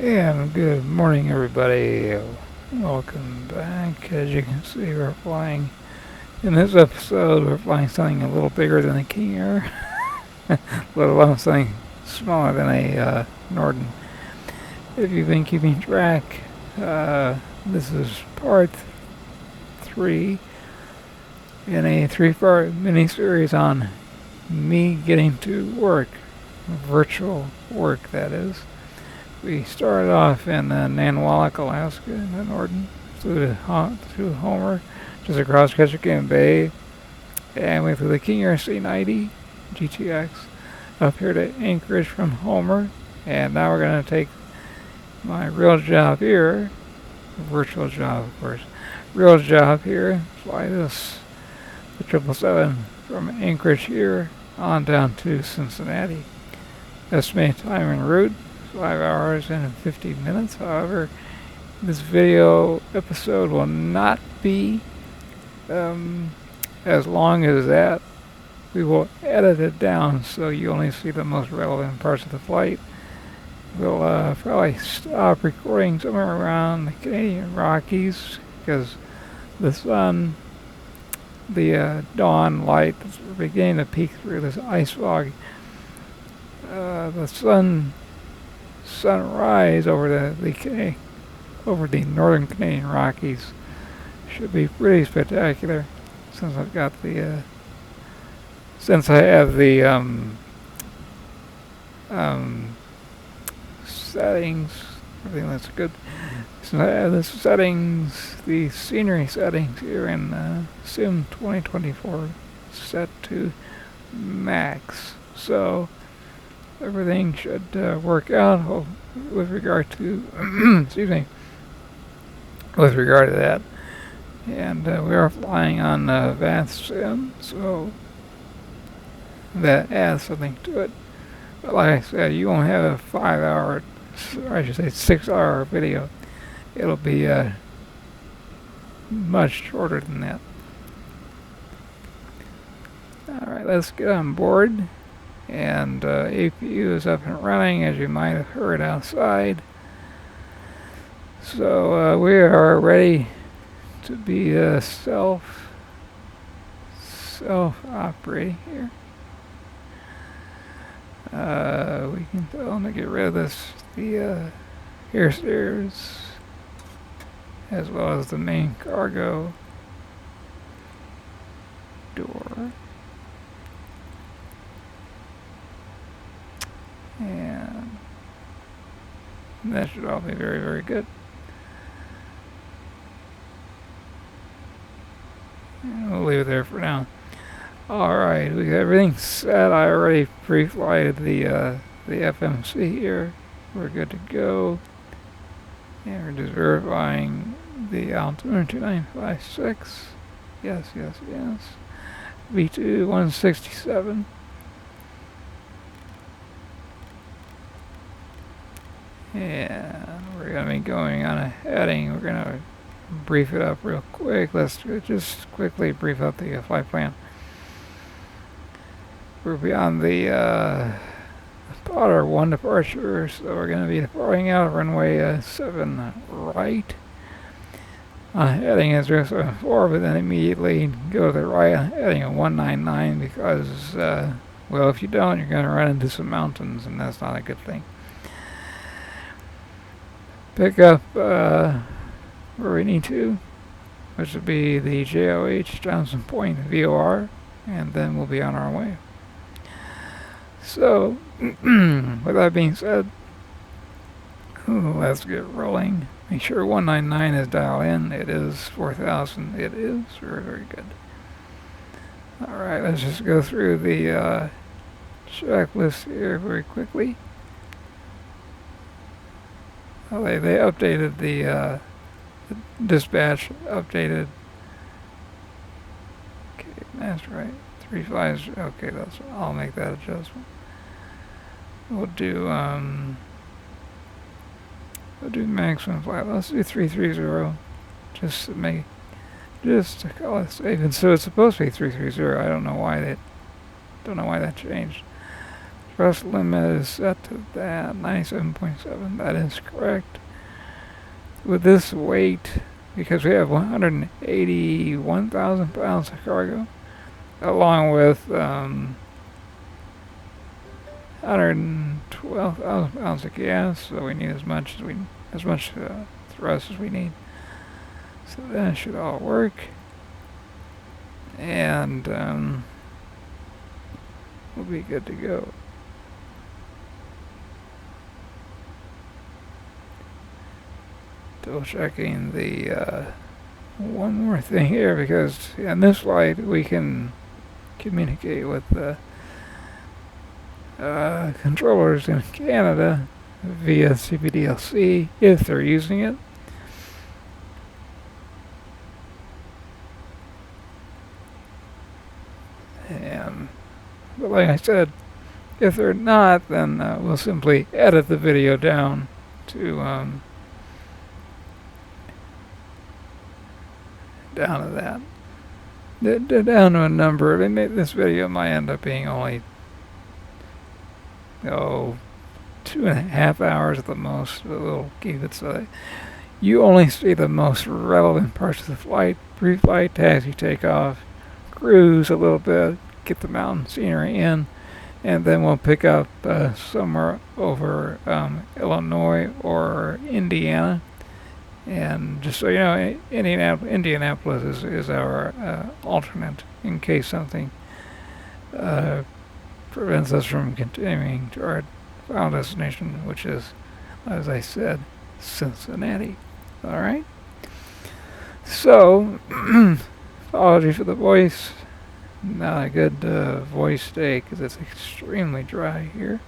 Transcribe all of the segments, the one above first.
And good morning, everybody. Welcome back. As you can see, we're flying. In this episode, we're flying something a little bigger than a King Air, let alone something smaller than a Norden. If you've been keeping track, this is part 3 in a 3-part mini-series on me getting to work, virtual work, that is. We started off in Nanwalek, Alaska, in the Norden, flew to Homer, just across Ketchikan Bay, and we flew the King Air C90 GTX up here to Anchorage from Homer, and now we're going to take my real job here, virtual job, of course, real job here, fly this, the 777 from Anchorage here on down to Cincinnati. Estimated time en route, 5 hours and 50 minutes. However, this video episode will not be as long as that. We will edit it down so you only see the most relevant parts of the flight. We'll probably stop recording somewhere around the Canadian Rockies because the sun, the dawn light is beginning to peek through this ice fog. The sunrise over the northern Canadian Rockies should be pretty spectacular since I've got the since I have the settings. Everything that's good. Since I have the settings, the scenery settings here in Sim 2024 set to max, so everything should work out with regard to excuse me, with regard to that. And we are flying on VATSIM, so that adds something to it. But like I said, you won't have a 5-hour, or I should say 6-hour video. It'll be much shorter than that. Alright, let's get on board. And APU is up and running, as you might have heard outside. So we are ready to be self-operating here. We can tell them to get rid of the air stairs, as well as the main cargo door. And that should all be very, very good. And we'll leave it there for now. Alright, we got everything set. I already pre-flighted the FMC here. We're good to go. And we're just verifying the altimeter 2956. Yes. V2 167. And we're going to be going on a heading. We're going to brief it up real quick. Let's just quickly brief up the flight plan. We're beyond the Potter 1 departure, so we're going to be departing out of runway 7 right. Heading is 074, but then immediately go to the right, heading at 199 because, well, if you don't, you're going to run into some mountains, and that's not a good thing. Pick up where we need to, which would be the JOH Johnson Point VOR, and then we'll be on our way. So, with that being said, let's get rolling. Make sure 199 is dialed in. It is 4,000. It is very, very good. Alright, let's just go through the checklist here very quickly. Oh, they updated the dispatch, updated. Okay, that's right. 350. Okay, I'll make that adjustment. We'll do maximum flight. Let's do 330, just to call it safe. And so it's supposed to be 330. I don't know why that changed. Thrust limit is set to that, 97.7, that is correct. With this weight, because we have 181,000 pounds of cargo, along with 112,000 pounds of gas, so we need as much thrust as we need. So that should all work. And we'll be good to go. Double checking the one more thing here, because in this flight we can communicate with the controllers in Canada via CPDLC if they're using it. But like I said, if they're not, then we'll simply edit the video down to that. Down to a number. I mean, this video might end up being only 2.5 hours at the most, but we'll keep it so that you only see the most relevant parts of the flight: pre-flight, taxi, takeoff, cruise a little bit, get the mountain scenery in, and then we'll pick up somewhere over Illinois or Indiana. And just so you know, Indianapolis is our alternate in case something prevents us from continuing to our final destination, which is, as I said, Cincinnati. All right. So, apology for the voice. Not a good voice today because it's extremely dry here.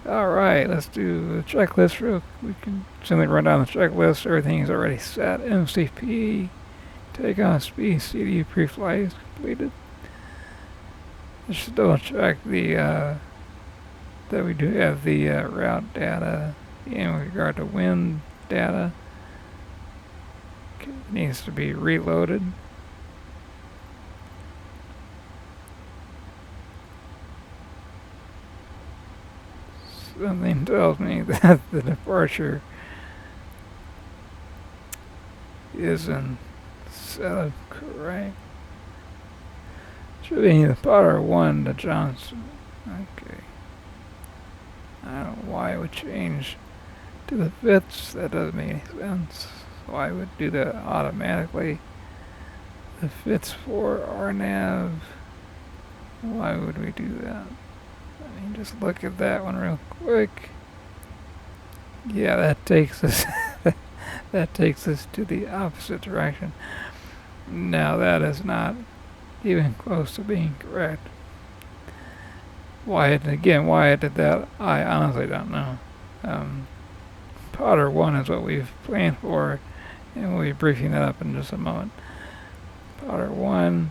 Alright, let's do the checklist real quick. We can simply run down the checklist. Everything is already set. MCP, takeoff speed, CD pre-flight is completed. Let's just double check that we do have the route data in regard to wind data. Okay, it needs to be reloaded. Something tells me that the departure isn't set up correct. Should be the Potter 1 to Johnson. Okay. I don't know why it would change to the fits. That doesn't make any sense. So I would do that automatically. The fits for RNAV. Why would we do that? I mean, just look at that one real quick. Yeah, that takes us that takes us to the opposite direction. Now that is not even close to being correct. Why it did that, I honestly don't know. Potter 1 is what we've planned for, and we'll be briefing that up in just a moment. Potter 1,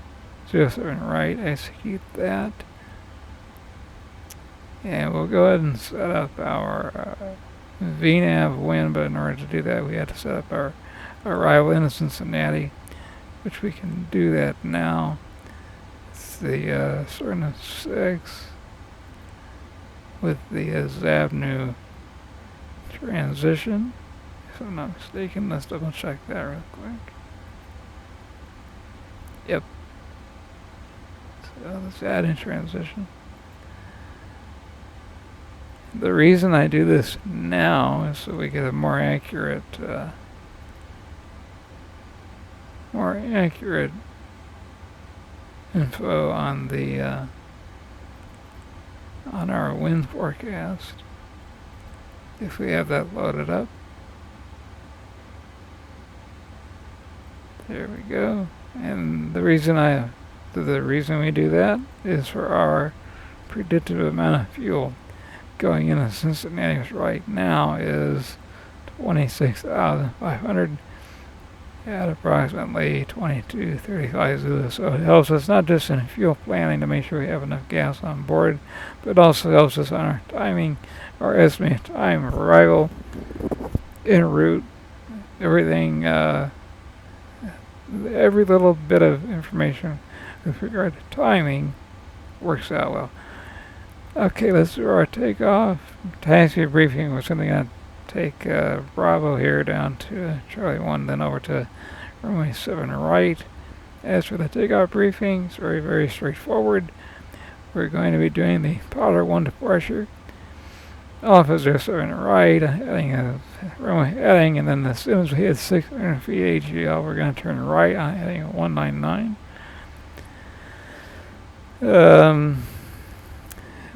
07 right, execute that. And we'll go ahead and set up our VNAV win, but in order to do that, we have to set up our arrival in Cincinnati, which we can do that now. It's the Cerna 6 with the Zavnu transition. If I'm not mistaken, let's double check that real quick. Yep. So let's add in transition. The reason I do this now is so we get a more accurate info on the on our wind forecast. If we have that loaded up, there we go. And the reason we do that is for our predicted amount of fuel going into Cincinnati right now is 26,500 at approximately 22:35 Zulu. So it helps us not just in fuel planning to make sure we have enough gas on board, but it also helps us on our timing, our estimated time of arrival, en route, everything, every little bit of information with regard to timing works out well. Okay, let's do our takeoff. Taxi briefing. We're simply going to take Bravo here down to Charlie 1, then over to runway 7 right. As for the takeoff briefing, it's very, very straightforward. We're going to be doing the Powder 1 departure. Alpha 07 right, heading runway heading, and then as soon as we hit 600 feet AGL, we're going to turn right on heading 199.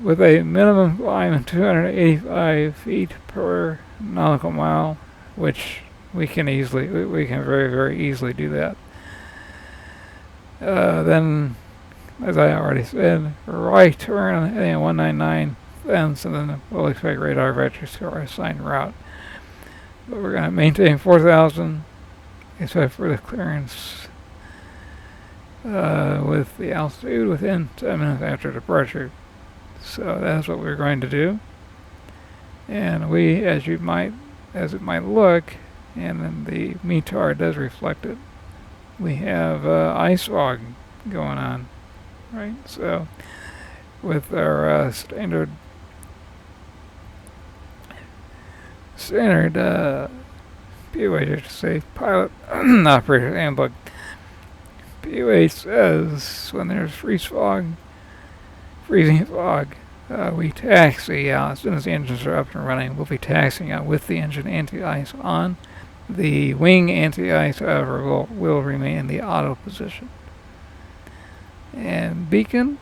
With a minimum volume of 285 feet per nautical mile, which we can very, very easily do that. Then, as I already said, right turn heading 199 fence, and then we'll expect radar vectors to our assigned route. But we're going to maintain 4,000, except for the clearance with the altitude within 10 minutes after departure. So that's what we're going to do. And we, as it might look, and then the METAR does reflect it, we have ice fog going on, right? So with our standard POH, to say pilot operator handbook, POH says when there's freezing fog, we taxi out. As soon as the engines are up and running, we'll be taxiing out with the engine anti-ice on. The wing anti-ice, however, will remain in the auto position. And beacon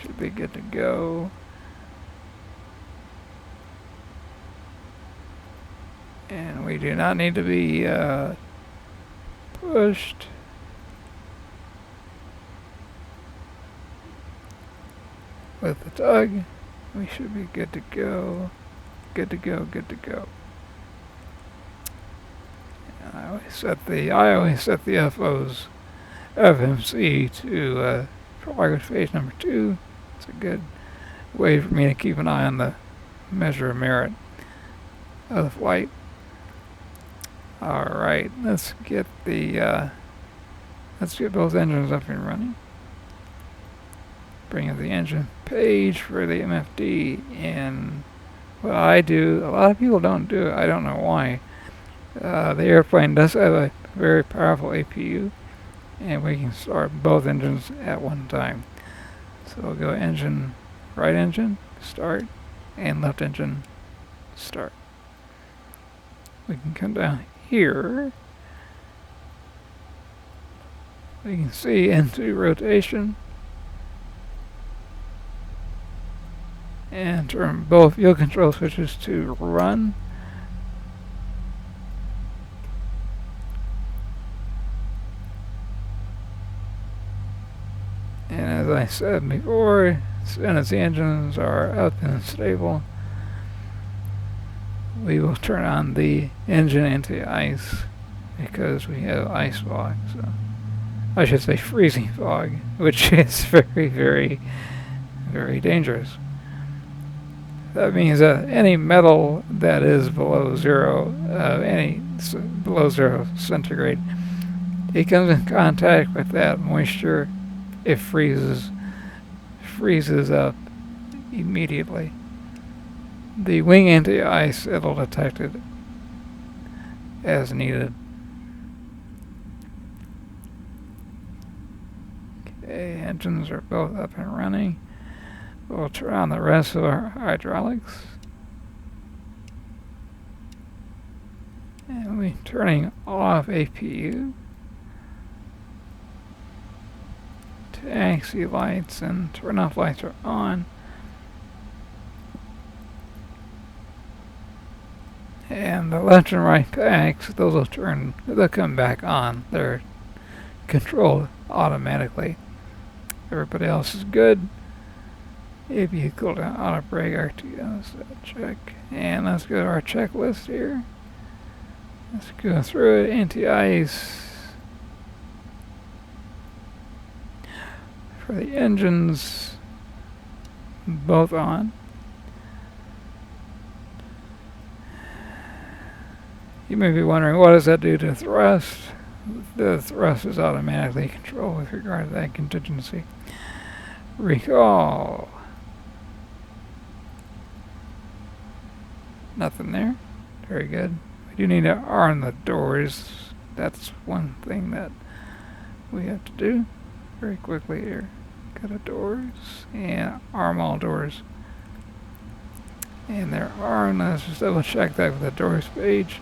should be good to go. And we do not need to be pushed. With the tug, we should be good to go. Good to go. And I always set the FO's FMC to progress phase number 2. It's a good way for me to keep an eye on the measure of merit of the flight. All right, let's get both engines up and running. Bring up the engine page for the MFD, and what I do, a lot of people don't do it. I don't know why. The airplane does have a very powerful APU, and we can start both engines at one time. So we'll go right engine, start, and left engine, start. We can come down here. We can see into rotation. And turn both fuel control switches to run. And as I said before, as soon as the engines are up and stable, we will turn on the engine anti-ice because we have ice fog. So I should say freezing fog, which is very, very, very dangerous. That means that any metal that is below zero centigrade, it comes in contact with that moisture, it freezes up immediately. The wing anti-ice, it'll detect it as needed. Okay, engines are both up and running. We'll turn on the rest of our hydraulics. And we're turning off APU. Taxi lights and turn off lights are on. And the left and right PANCs, they'll come back on. They're controlled automatically. Everybody else is good. APU cool down, auto brake, RTOs, check. And let's go to our checklist here. Let's go through it. Anti-ice. For the engines, both on. You may be wondering, what does that do to thrust? The thrust is automatically controlled with regard to that contingency. Recall. Nothing there. Very good. We do need to arm the doors. That's one thing that we have to do very quickly here. Go to doors and arm all doors. And they're armed. Let's just double check that with the doors page.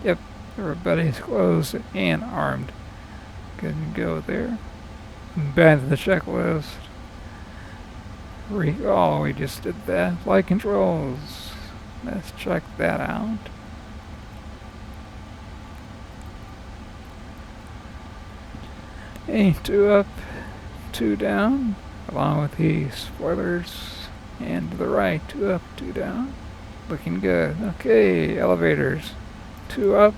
Yep, everybody's closed and armed. Good to go there. Back to the checklist. Recall, we just did that. Flight controls. Let's check that out. A2 up, 2 down, along with the spoilers. And to the right, 2 up, 2 down. Looking good. Okay, elevators. 2 up,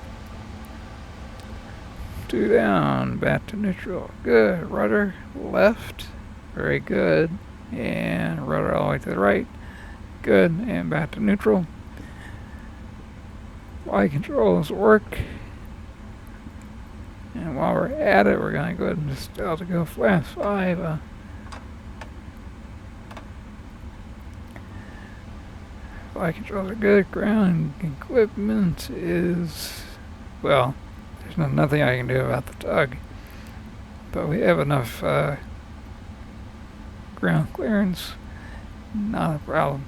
2 down, back to neutral. Good. Rudder left. Very good. And rudder all the way to the right. Good. And back to neutral. Flight controls work. And while we're at it, we're going to go ahead and just tell to go flaps 5. Flight controls are good. Ground equipment is, well, there's nothing I can do about the tug. But we have enough ground clearance. Not a problem.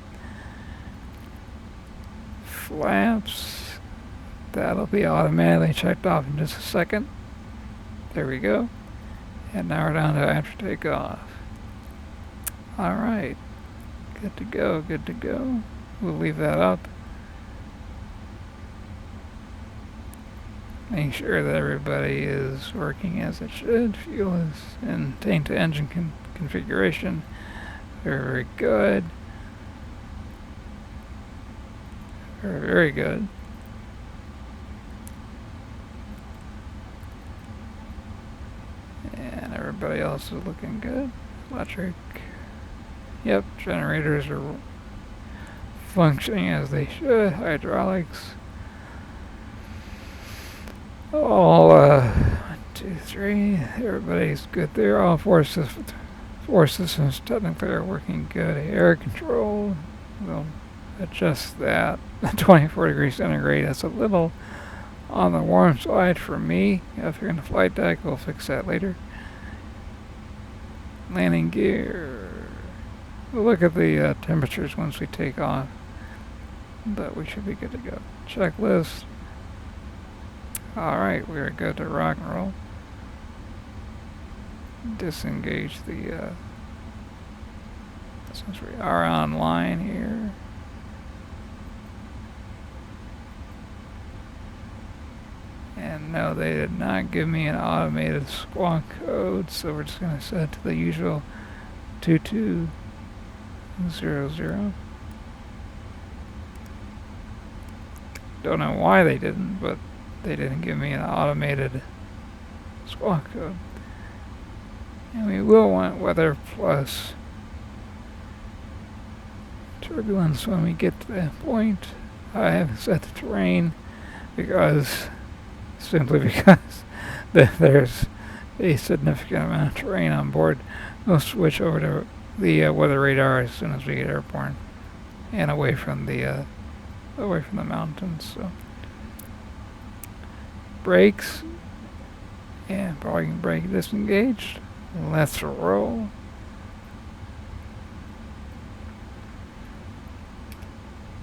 Flaps, that'll be automatically checked off in just a second. There we go. And now we're down to after takeoff. Alright. Good to go, good to go. We'll leave that up. Make sure that everybody is working as it should. Fuel is in tank to engine configuration. Very, very good. Very, very good. And everybody else is looking good. Electric. Yep, generators are functioning as they should. Hydraulics. All 1, 2, 3. Everybody's good there. All four systems technically are working good. Air control. We'll adjust that. 24 degrees centigrade. That's a little on the warm side for me. If you're in the flight deck, we'll fix that later. Landing gear. We'll look at the temperatures once we take off. But we should be good to go. Checklist. Alright, we're good to rock and roll. Disengage the, since we are online here. And no, they did not give me an automated squawk code, so we're just going to set it to the usual 2200. Don't know why they didn't, but they didn't give me an automated squawk code. And we will want weather plus turbulence when we get to that point. I haven't set the terrain simply because there's a significant amount of terrain on board. We'll switch over to the weather radar as soon as we get airborne and away from the mountains. So brakes and parking brake disengaged. Let's roll.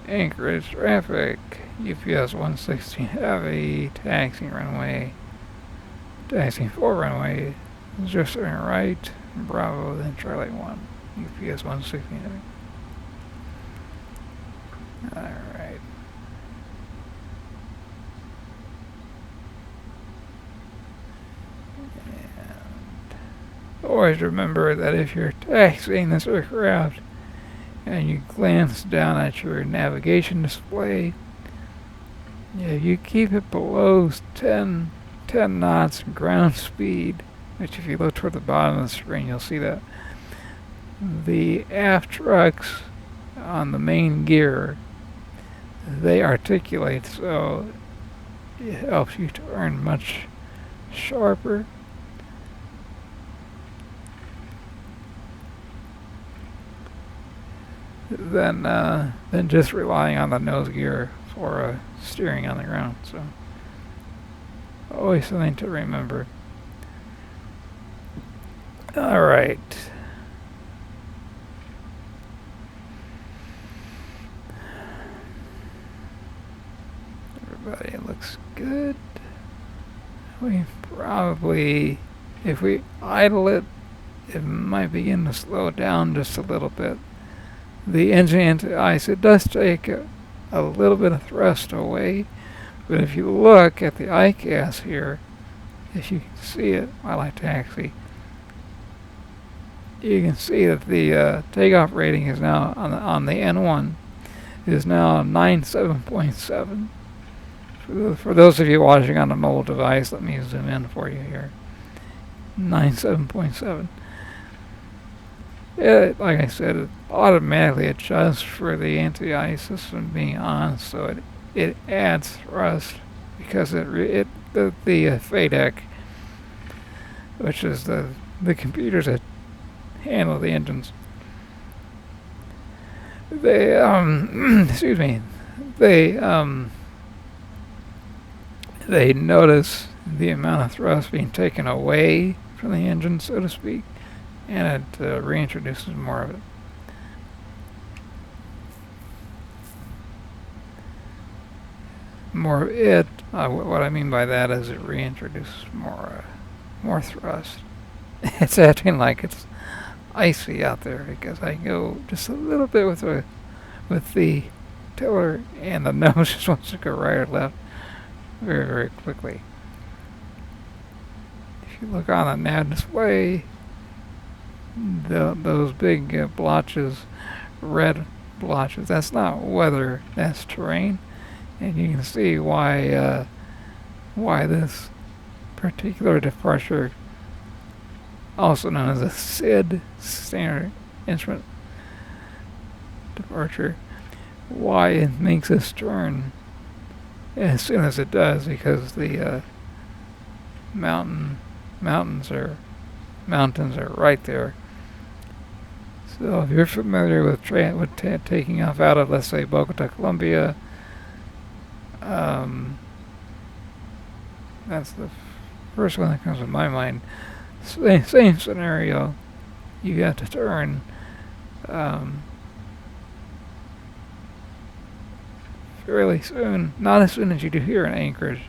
Anchorage traffic. UPS 116 heavy. Taxiing for runway 07 right. Bravo, then Charlie 1. UPS 116 heavy. Alright. Always remember that if you're taxiing this aircraft and you glance down at your navigation display, you keep it below 10 knots ground speed, which if you look toward the bottom of the screen, you'll see that the aft trucks on the main gear, they articulate, so it helps you turn much sharper. than just relying on the nose gear for steering on the ground. So always something to remember. All right. Everybody looks good. We probably, if we idle it, it might begin to slow down just a little bit. The engine anti-ice, it does take a little bit of thrust away, but if you look at the ICAS here, if you can see it while I taxi, you can see that the takeoff rating is now on the N1 is now 97.7. For those of you watching on a mobile device, let me zoom in for you here. 97.7. Like I said, it automatically adjusts for the anti-ice system being on, so it adds thrust because the FADEC, which is the computers that handle the engines, they excuse me, they notice the amount of thrust being taken away from the engine, so to speak, and it reintroduces more of it. More of it, what I mean by that is it reintroduces more thrust. It's acting like it's icy out there because I go just a little bit with the tiller, and the nose just wants to go right or left very, very quickly. If you look on the nav display, those big blotches, red blotches, that's not weather, that's terrain, and you can see why this particular departure, also known as a SID, standard instrument departure, why it makes this turn as soon as it does, because the mountains are right there. So if you're familiar with taking off out of, let's say, Bogota, Colombia, that's the first one that comes to my mind. Same scenario. You have to turn fairly soon, not as soon as you do here in Anchorage,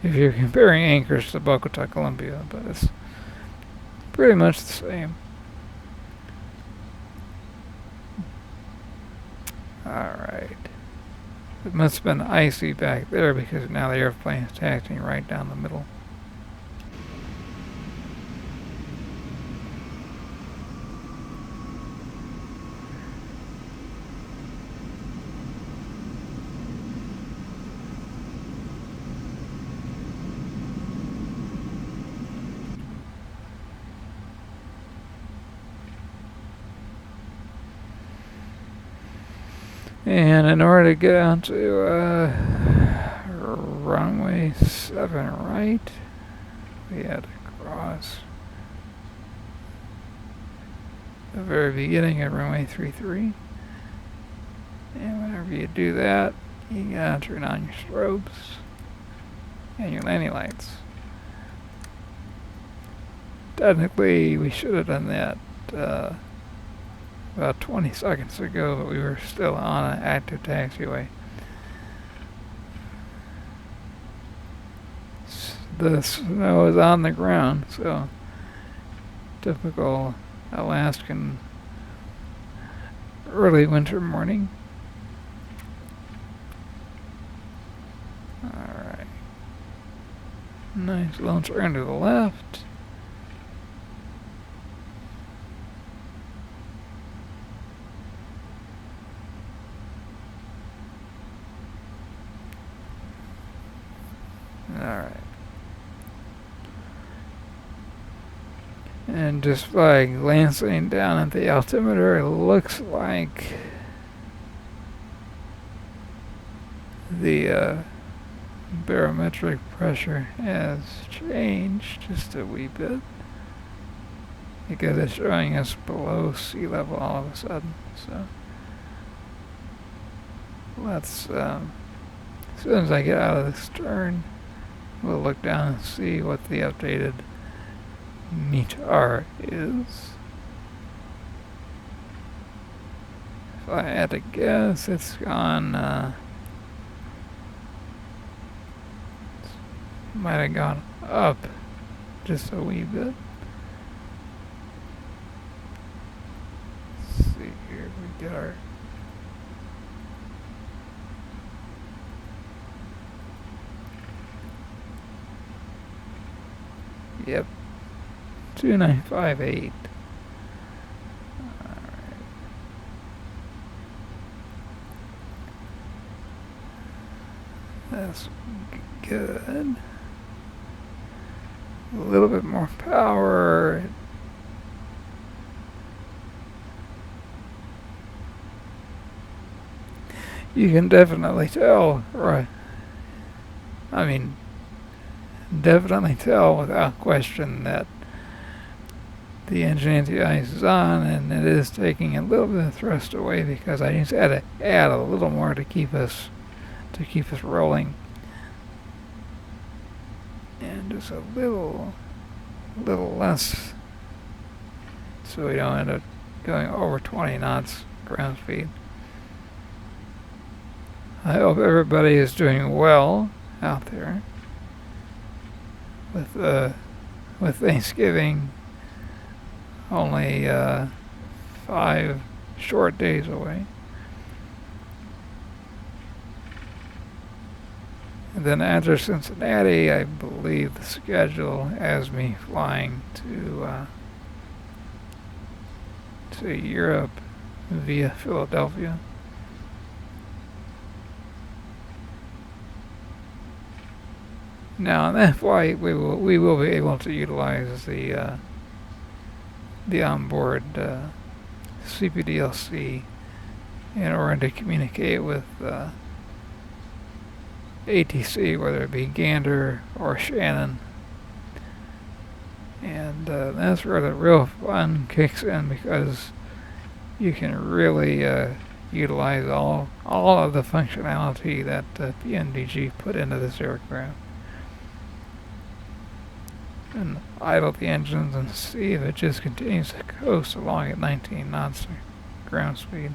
if you're comparing Anchorage to Bogota, Colombia, but it's pretty much the same. Alright. It must have been icy back there because now the airplane is taxiing right down the middle. And in order to get onto runway 7 right, we had to cross the very beginning of runway 33. And whenever you do that, you gotta turn on your strobes and your landing lights. Technically, we should have done that about 20 seconds ago, but we were still on an active taxiway. The snow is on the ground, so typical Alaskan early winter morning. Alright. Nice little turn to the left. Alright. And just by glancing down at the altimeter, it looks like the barometric pressure has changed just a wee bit, because it's showing us below sea level all of a sudden. So let's, as soon as I get out of the stern, we'll look down and see what the updated METAR is. If I had to guess, it's gone, might have gone up just a wee bit. Let's see here, we get our yep, 2958. Alright. That's good. A little bit more power. You can definitely tell, right? I mean, definitely tell without question that the engine anti-ice is on, and it is taking a little bit of thrust away because I just had to add a little more to keep us rolling, and just a little less, so we don't end up going over 20 knots ground speed. I hope everybody is doing well out there with Thanksgiving only 5 short days away. And then after Cincinnati, I believe the schedule has me flying to Europe via Philadelphia. Now on that flight, we will be able to utilize the onboard CPDLC in order to communicate with ATC, whether it be Gander or Shannon, and that's where the real fun kicks in, because you can really utilize all of the functionality that PMDG put into this aircraft, and idle the engines and see if it just continues to coast along at 19 knots ground speed.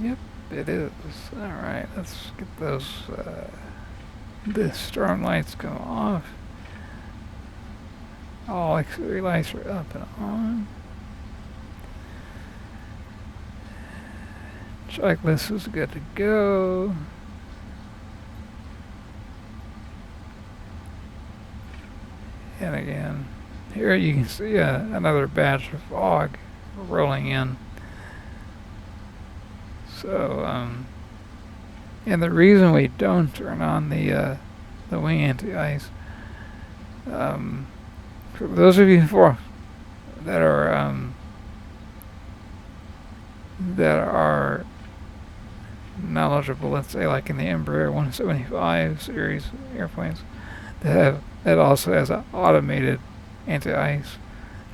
Yep, it is. Alright, let's get those the storm lights go off. All auxiliary lights are up and on. Checklist is good to go. And again, here you can see another batch of fog rolling in. So, and the reason we don't turn on the wing anti-ice, for those of you that are knowledgeable, let's say like in the Embraer 175 series airplanes, that also has an automated anti-ice,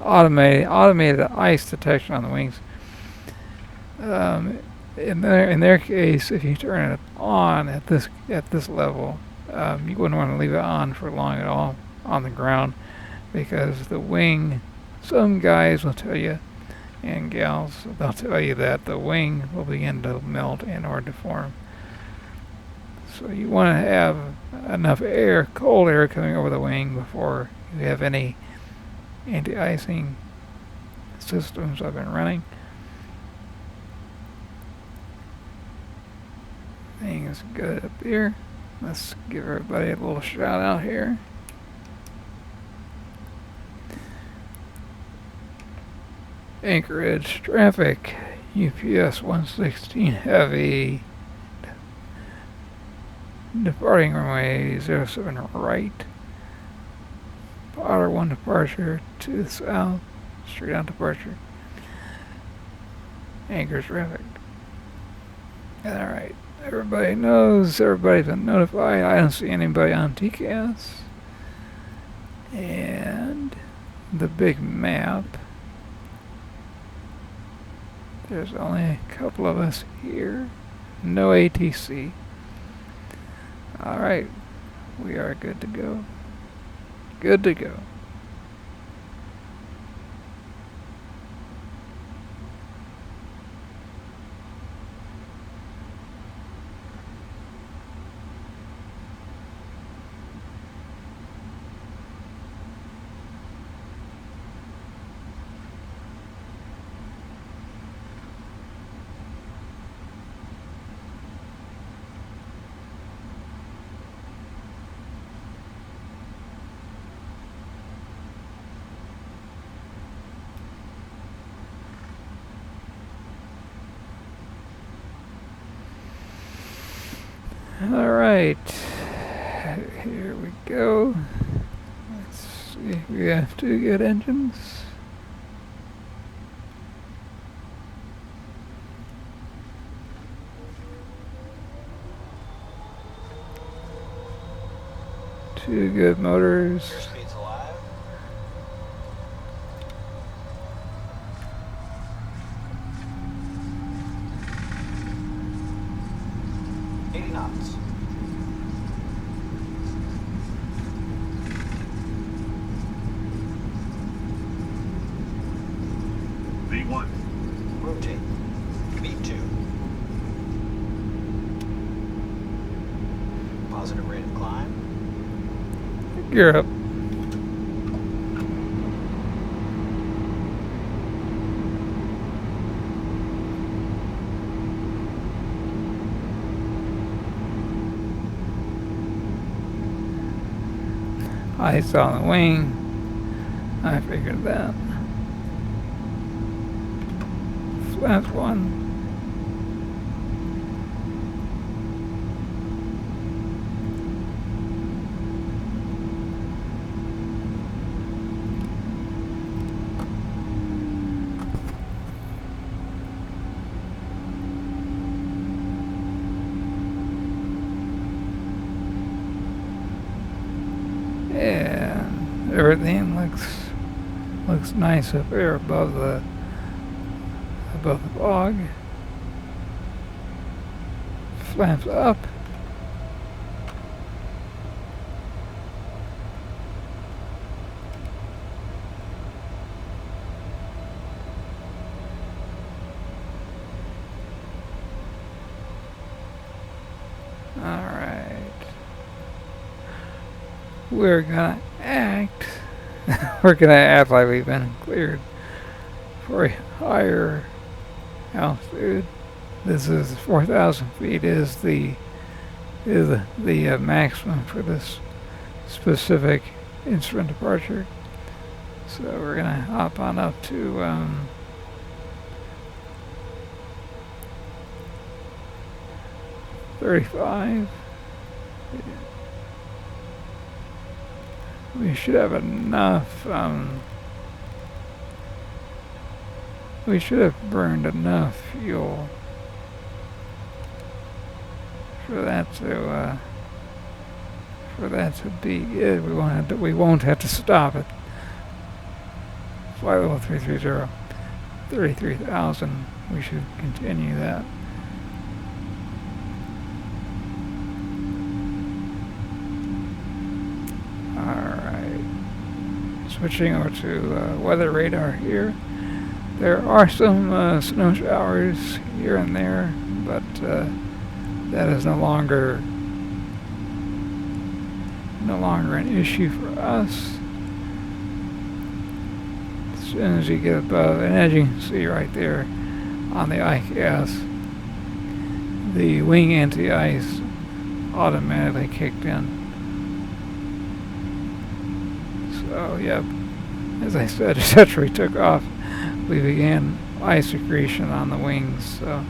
automated ice detection on the wings. In their case, if you turn it on at this level, you wouldn't want to leave it on for long at all on the ground, because the wing, some guys will tell you, and gals, they'll tell you that the wing will begin to melt and or deform. So you want to have enough air, cold air, coming over the wing before you have any anti-icing systems up and running. Thing is good up here. Let's give everybody a little shout out here. Anchorage traffic, UPS 116 heavy, departing runway 07 right, Potter 1 departure to the south, straight on departure, Anchorage traffic. Alright, everybody knows, everybody's been notified. I don't see anybody on TCAS. And the big map. There's only a couple of us here. No ATC. Alright, we are good to go. Good to go. Alright, here we go. Let's see, we have 2 good engines. Two good motors. Airspeed's alive. Knots. V1. Rotate. V2. Positive rate of climb. Gear up. Ice on the wing. I figured that. Flaps 1. And everything looks nice up there above the fog. Flaps up. Alright. We're gonna act like we've been cleared for a higher altitude. This is 4,000 feet is the maximum for this specific instrument departure. So we're gonna hop on up to 35. We should have enough, we should have burned enough fuel for that to be it. We won't have to stop it. Flight level 330, 33,000. We should continue that. Alright, switching over to weather radar here. There are some snow showers here and there, but that is no longer an issue for us. As soon as you get above, and as you can see right there on the ICAS, the wing anti-ice automatically kicked in. So, yep, as I said, just after we took off, we began ice accretion on the wings. So,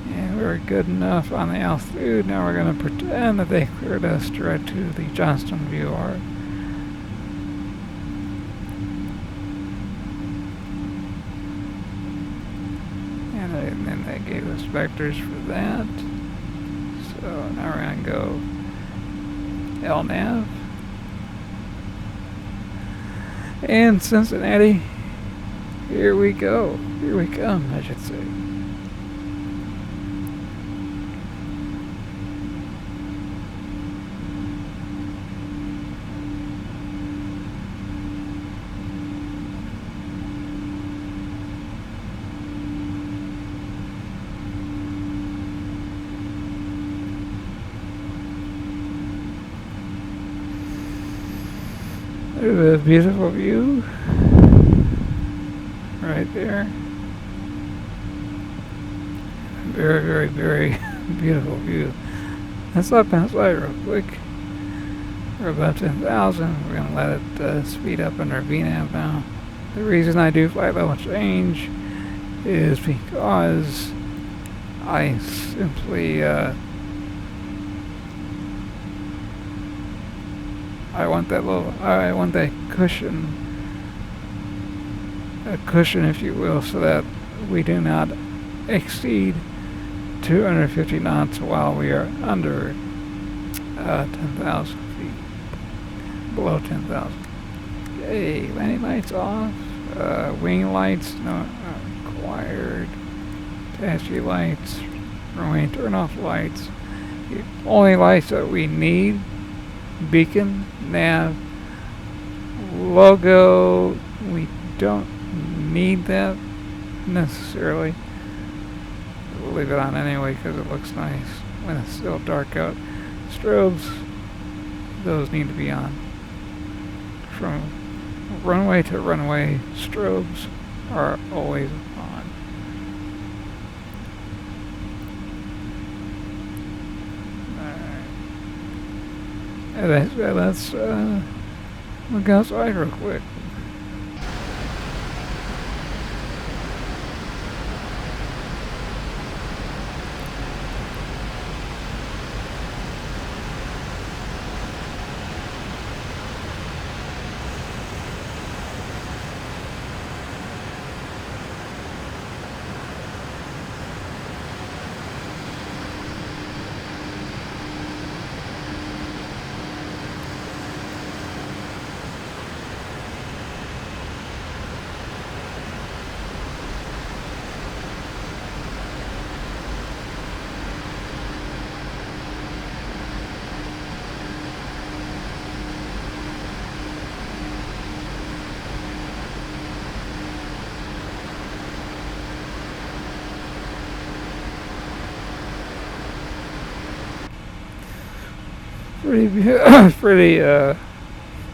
yeah, we were good enough on the altitude. Now we're going to pretend that they cleared us direct to the Johnston VOR. And then they gave us vectors for that. So now we're going to go LNAV. And Cincinnati, here we go. Here we come, I should say. There's a beautiful view right there. Very, very, very beautiful view. Let's up outside real quick. We're above 10,000. We're going to let it speed up under VNAV now. The reason I do flight level change is because I simply I want that cushion, a cushion if you will, so that we do not exceed 250 knots while we are under 10,000 feet, below 10,000. Okay, landing lights off, wing lights not required, taxi lights, runway turn off lights. The only lights that we need: beacon, nav, logo. We don't need that necessarily. We'll leave it on anyway because it looks nice when it's still dark out. Strobes, those need to be on. From runway to runway, strobes are always on. Let's look outside real quick.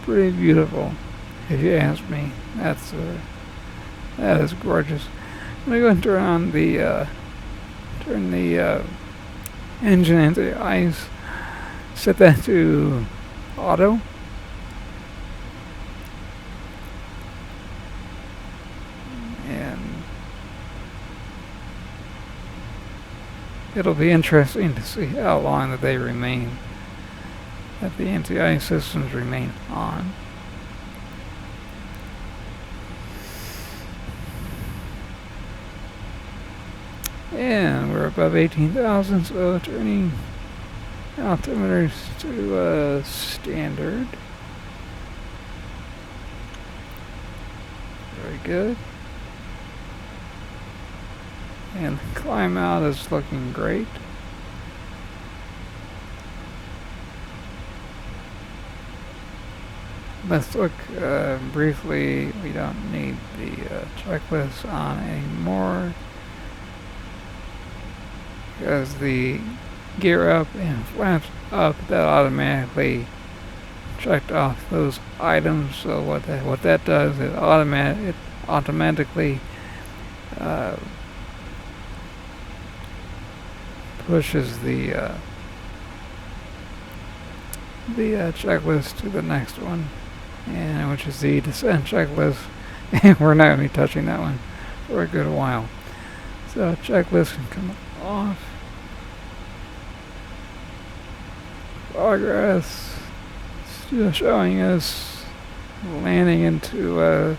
Pretty beautiful, if you ask me. That is gorgeous. I'm gonna go and turn on the engine anti-ice. Set that to auto. And it'll be interesting to see how long that they remain, that the anti-ice systems remain on. And we're above 18,000, so turning altimeters to standard. Very good. And the climb out is looking great. Let's look briefly. We don't need the checklist on anymore, because the gear up and flaps up, that automatically checked off those items. So what that does, it automatically pushes the checklist to the next one, and which is the descent checklist. And we're not going to be touching that one for a good while. So checklist can come off. Progress still showing us landing into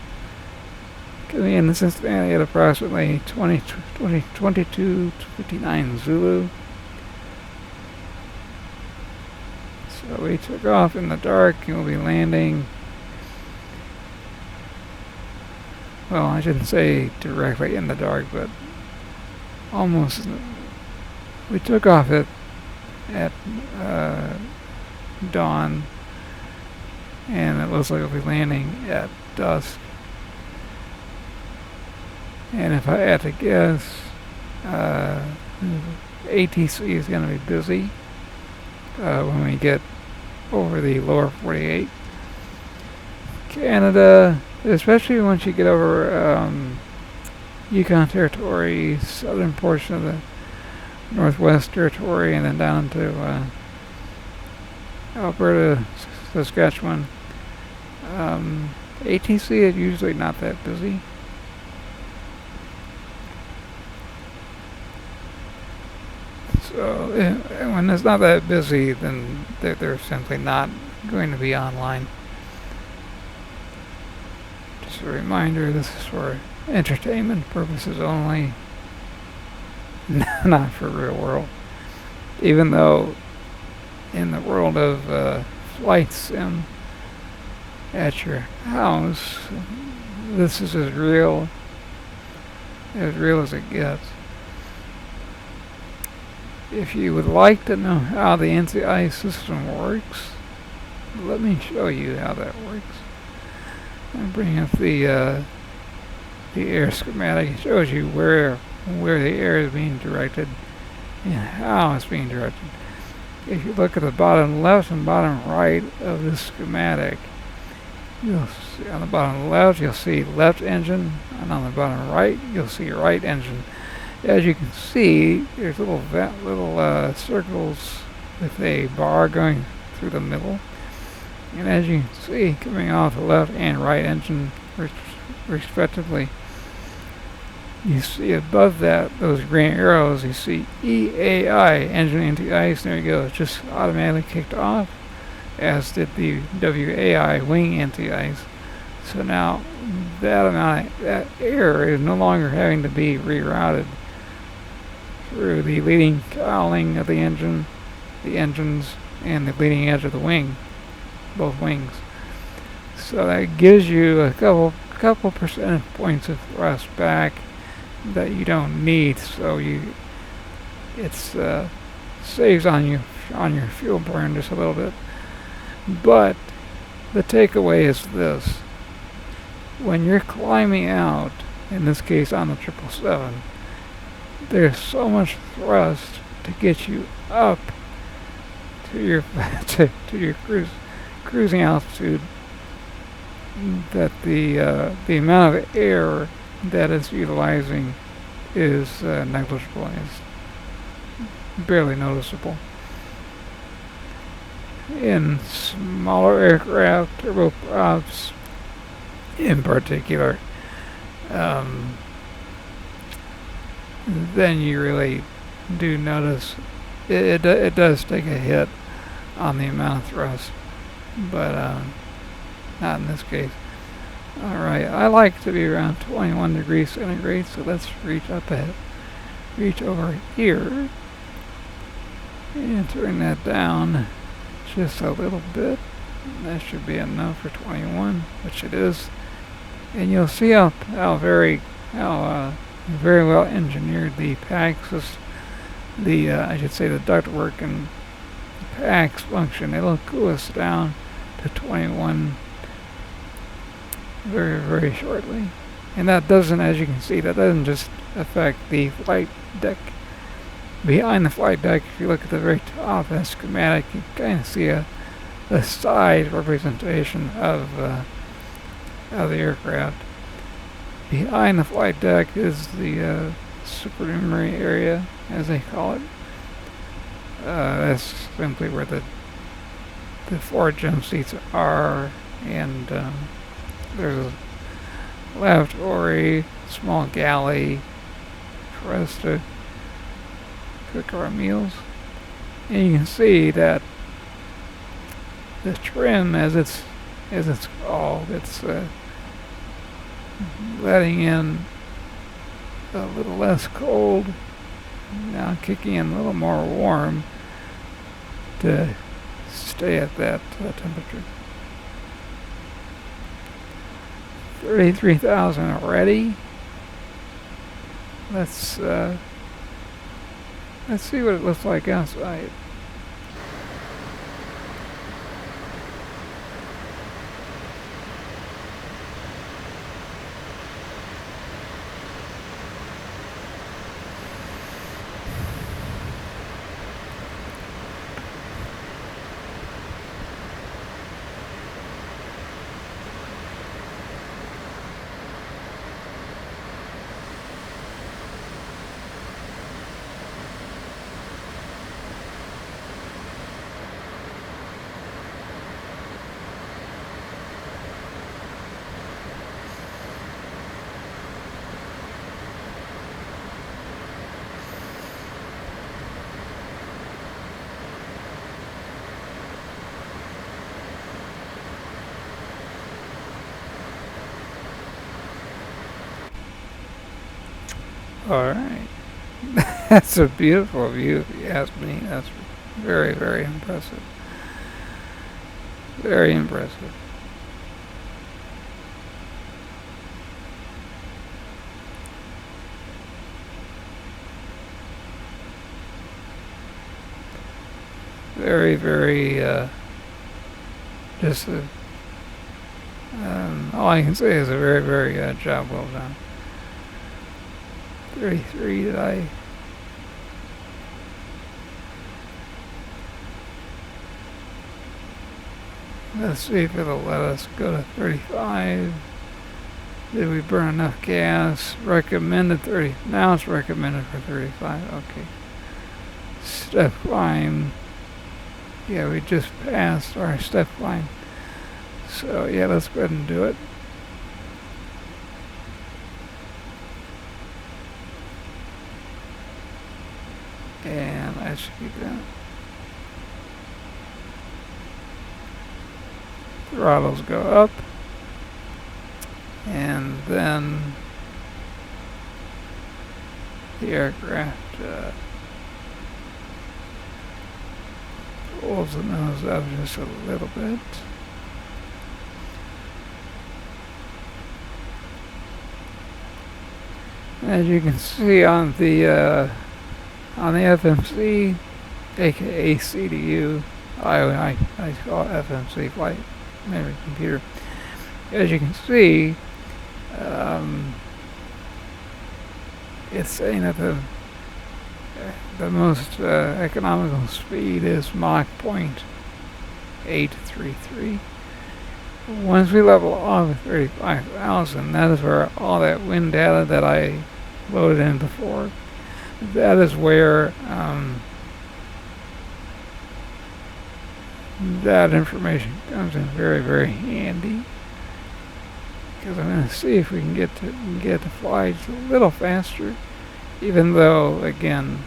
coming into Cincinnati at approximately 22:59 Zulu. So we took off in the dark, and we'll be landing well, I shouldn't say directly in the dark, but almost. We took off at dawn, and it looks like we'll be landing at dusk. And if I had to guess, ATC is going to be busy when we get over the lower 48. Canada, especially once you get over Yukon Territory, southern portion of the Northwest Territory, and then down to Alberta, Saskatchewan. ATC is usually not that busy. So when it's not that busy, then they're simply not going to be online. Just a reminder, this is for entertainment purposes only, not for real world. Even though in the world of flight sim at your house, this is as real as it gets. If you would like to know how the NCI system works, let me show you how that works. I bring up the air schematic. It shows you where the air is being directed and how it's being directed. If you look at the bottom left and bottom right of this schematic, you'll see on the bottom left you'll see left engine, and on the bottom right you'll see right engine. As you can see, there's little circles with a bar going through the middle. And as you can see, coming off the left and right engine, respectively, you see above that, those green arrows, you see EAI, engine anti-ice. There you go. It's just automatically kicked off, as did the WAI, wing anti-ice. So now that air is no longer having to be rerouted through the leading cowling of the engines, and the leading edge of the wing, both wings. So that gives you a couple percentage points of thrust back that you don't need. So it's saves on your fuel burn just a little bit. But the takeaway is this: when you're climbing out, in this case on the 777, there's so much thrust to get you up to your to your cruising altitude that the amount of air that it's utilizing is negligible. It's barely noticeable. In smaller aircraft, turboprops in particular, then you really do notice it does take a hit on the amount of thrust, but not in this case. Alright, I like to be around 21 degrees centigrade, so let's reach over here and turn that down just a little bit. That should be enough for 21, which it is. And you'll see how very well engineered the PACs is, I should say the ductwork and the PACs function. It'll cool us down to 21 very, very shortly. And that doesn't, as you can see, that doesn't just affect the flight deck. Behind the flight deck, if you look at the very top of that schematic, you kind of see a side representation of the aircraft. Behind the flight deck is the supernumerary area, as they call it. That's simply where the forward jump seats are, and there's a lavatory, small galley for us to cook our meals. And you can see that the trim, as it's called, it's letting in a little less cold, now kicking in a little more warm to stay at that temperature. 33,000 already. Let's see what it looks like outside. Alright. That's a beautiful view, if you ask me. That's very, very impressive. Very impressive. Very, very, all I can say is a very, very job well done. 33 did I? Let's see if it'll let us go to 35. Did we burn enough gas? Recommended 30. Now it's recommended for 35. Okay. Step climb. Yeah, we just passed our step climb. So yeah, let's go ahead and do it. And I should keep that. Throttles go up. And then the aircraft pulls the nose up just a little bit. As you can see on the FMC, aka CDU, I call it FMC, Flight Memory Computer. As you can see, it's saying that the most economical speed is Mach 0.833. Once we level off at 35,000, that is where all that wind data that I loaded in before, that is where that information comes in very, very handy. Because I'm going to see if we can get to fly just a little faster, even though, again,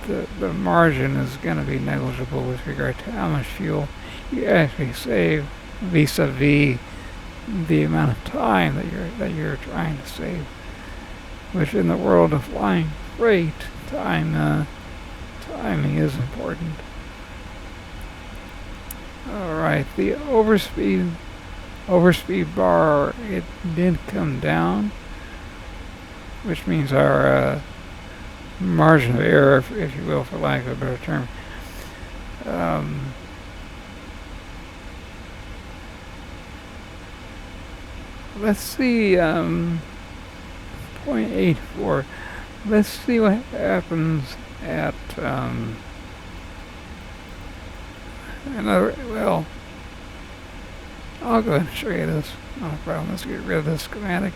the margin is going to be negligible with regard to how much fuel you actually save vis-a-vis the amount of time that you're trying to save. Which, in the world of flying freight, timing is important. All right, the overspeed bar, it did come down, which means our margin of error, if you will, for lack of a better term, let's see, 0.84. Let's see what happens at well, I'll go ahead and show you this. No problem. Let's get rid of this schematic.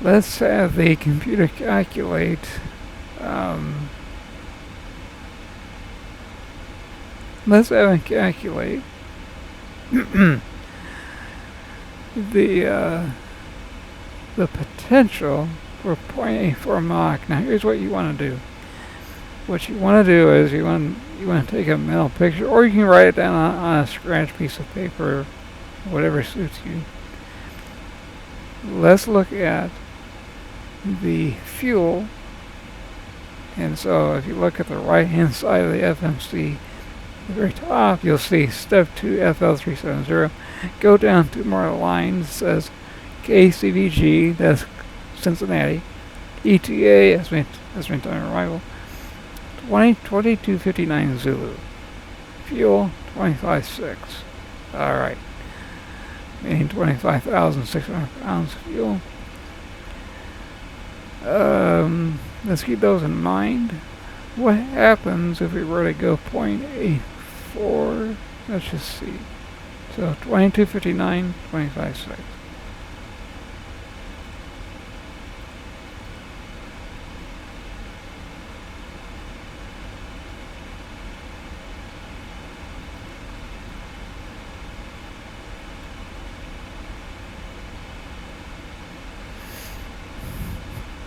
Let's have the computer calculate let's have it calculate the potential for 0.84 Mach. Now here's what you want to do. What you want to do is you want to take a mental picture, or you can write it down on a scratch piece of paper, whatever suits you. Let's look at the fuel. And so if you look at the right hand side of the FMC, the very top, you'll see Step 2 FL370. Go down 2 more lines. It says KCVG, that's Cincinnati. ETA, estimated time of arrival, 22:59 Zulu. Fuel, 25.6. Alright. Meaning 25,600 pounds of fuel. Let's keep those in mind. What happens if we were to go 0.84? Let's just see. So 22:59, 25.6.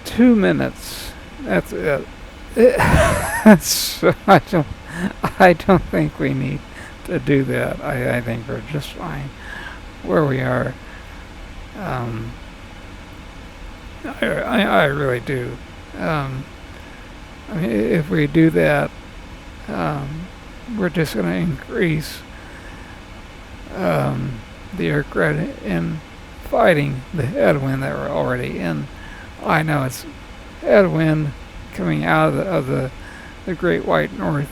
Two minutes. That's it. So I don't think we need to do that. I think we're just fine where we are. I really do. I mean, if we do that, we're just going to increase the aircraft in fighting the headwind that we're already in. I know it's headwind coming out of the Great White North,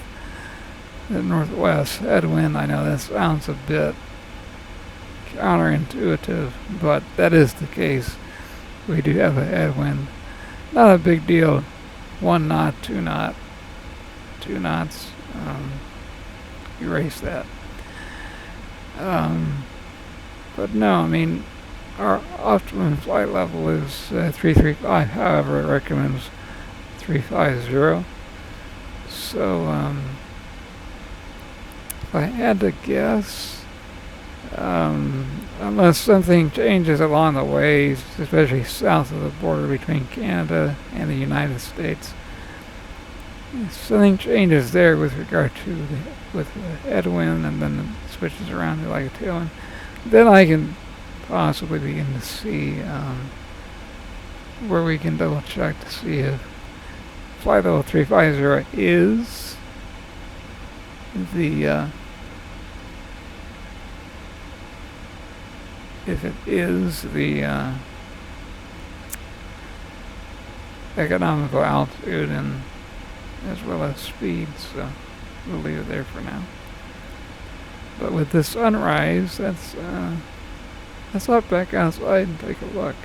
the Northwest headwind. I know that sounds a bit counterintuitive, but that is the case. We do have a headwind. Not a big deal. 1 knot, 2 knots. Erase that. But no, I mean, our optimum flight level is 335. However, it recommends 350. So, if I had to guess, unless something changes along the way, especially south of the border between Canada and the United States, if something changes there with regard to the headwind and then it switches around to like a tailwind, then I can possibly begin to see where we can double check to see if flight level 350 is the if it is the economical altitude and as well as speed. So we'll leave it there for now. But with the sunrise, let's hop back outside and take a look.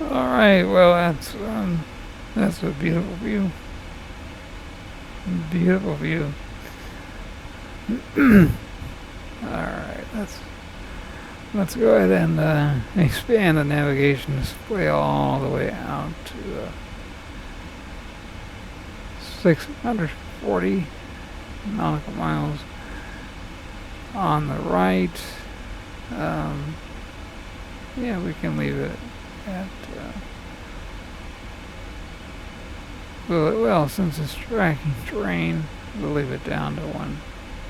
Alright, well that's a beautiful view. Beautiful view. Alright, let's go ahead and expand the navigation display all the way out to 640 nautical miles on the right. Yeah, we can leave it at well, since it's tracking terrain, we'll leave it down to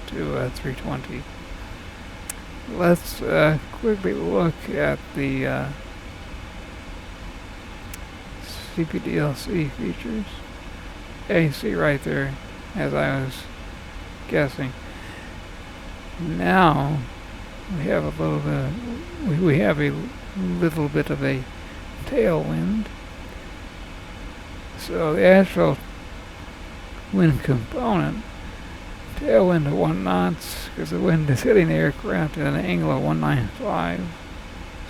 320. Let's quickly look at the CPDLC features. Yeah, you see right there, as I was guessing. Now we have a little bit. We have a little bit of a tailwind. So the actual wind component, tailwind of 1 knots, because the wind is hitting the aircraft at an angle of 195.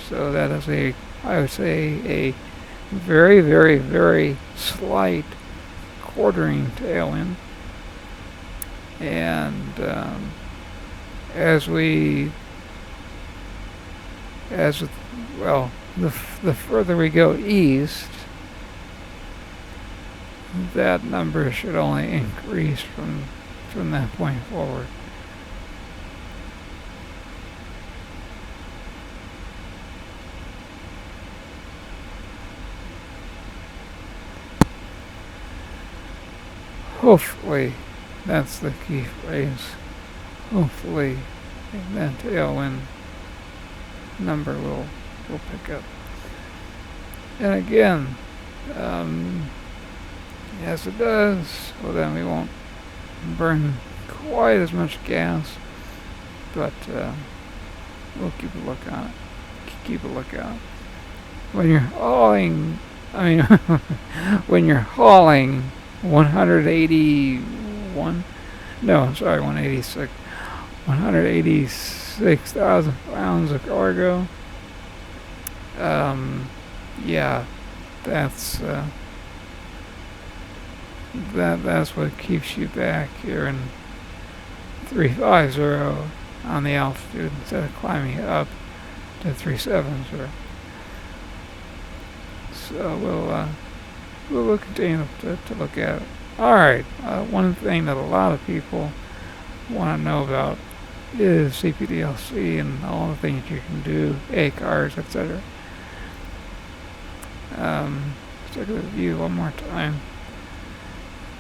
So that is I would say, a very, very, very slight quartering tailwind. And the further we go east, that number should only increase from that point forward. Hopefully, that's the key phrase. Hopefully, that tailwind number will pick up. And again, yes it does, well then we won't burn quite as much gas, but we'll keep a lookout. When you're hauling, when you're hauling 186,000 pounds of cargo, yeah, that's what keeps you back here in 350 on the altitude instead of climbing up to 370. So we'll continue to look at it. Alright, one thing that a lot of people want to know about is CPDLC and all the things you can do, ACARS, etc. Let's look at the view one more time.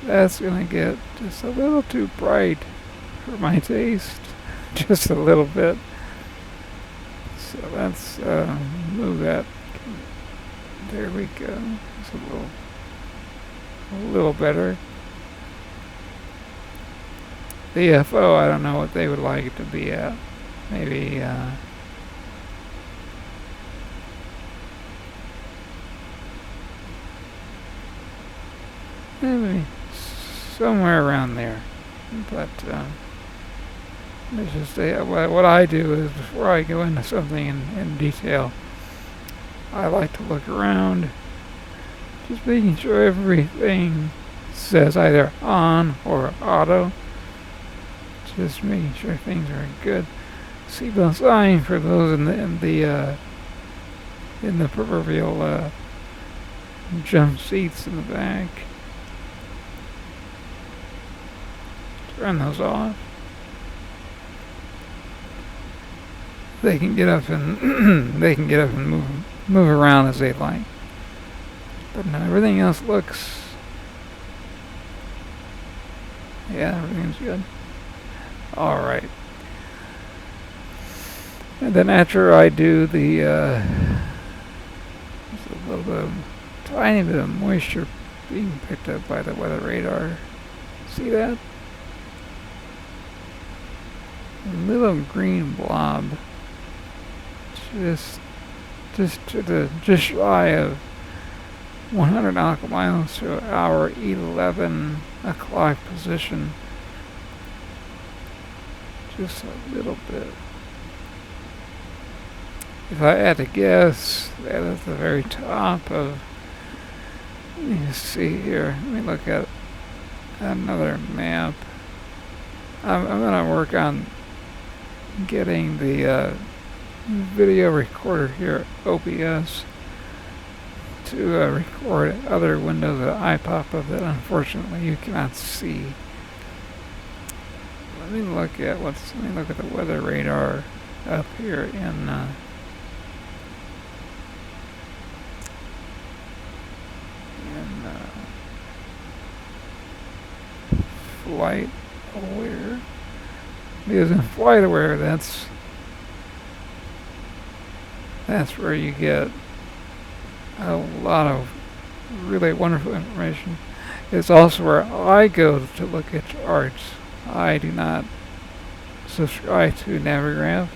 That's going to get just a little too bright for my taste. Just a little bit. So let's move that. There we go. It's a little better. The FO, I don't know what they would like it to be at. Maybe somewhere around there. But let's just say what I do is, before I go into something in detail, I like to look around, just making sure everything says either on or auto. Just making sure things are good. Seatbelt sign for those in the proverbial jump seats in the back. Turn those off. They can get up and move around as they like. But now everything else looks, yeah, everything's good. All right. And then after I do the there's a little bit tiny bit of moisture being picked up by the weather radar. See that? A little green blob. Just shy of 100 nautical miles to our 11 o'clock position. Just a little bit. if I had to guess, that at the very top of, you see here, let me look at another map. I'm going to work on getting the video recorder here at OBS to record other windows that I pop up that unfortunately you cannot see. Let me look at the weather radar up here in Flight Aware. Because in Flight Aware, that's where you get a lot of really wonderful information. It's also where I go to look at charts. I do not subscribe to Navigraph.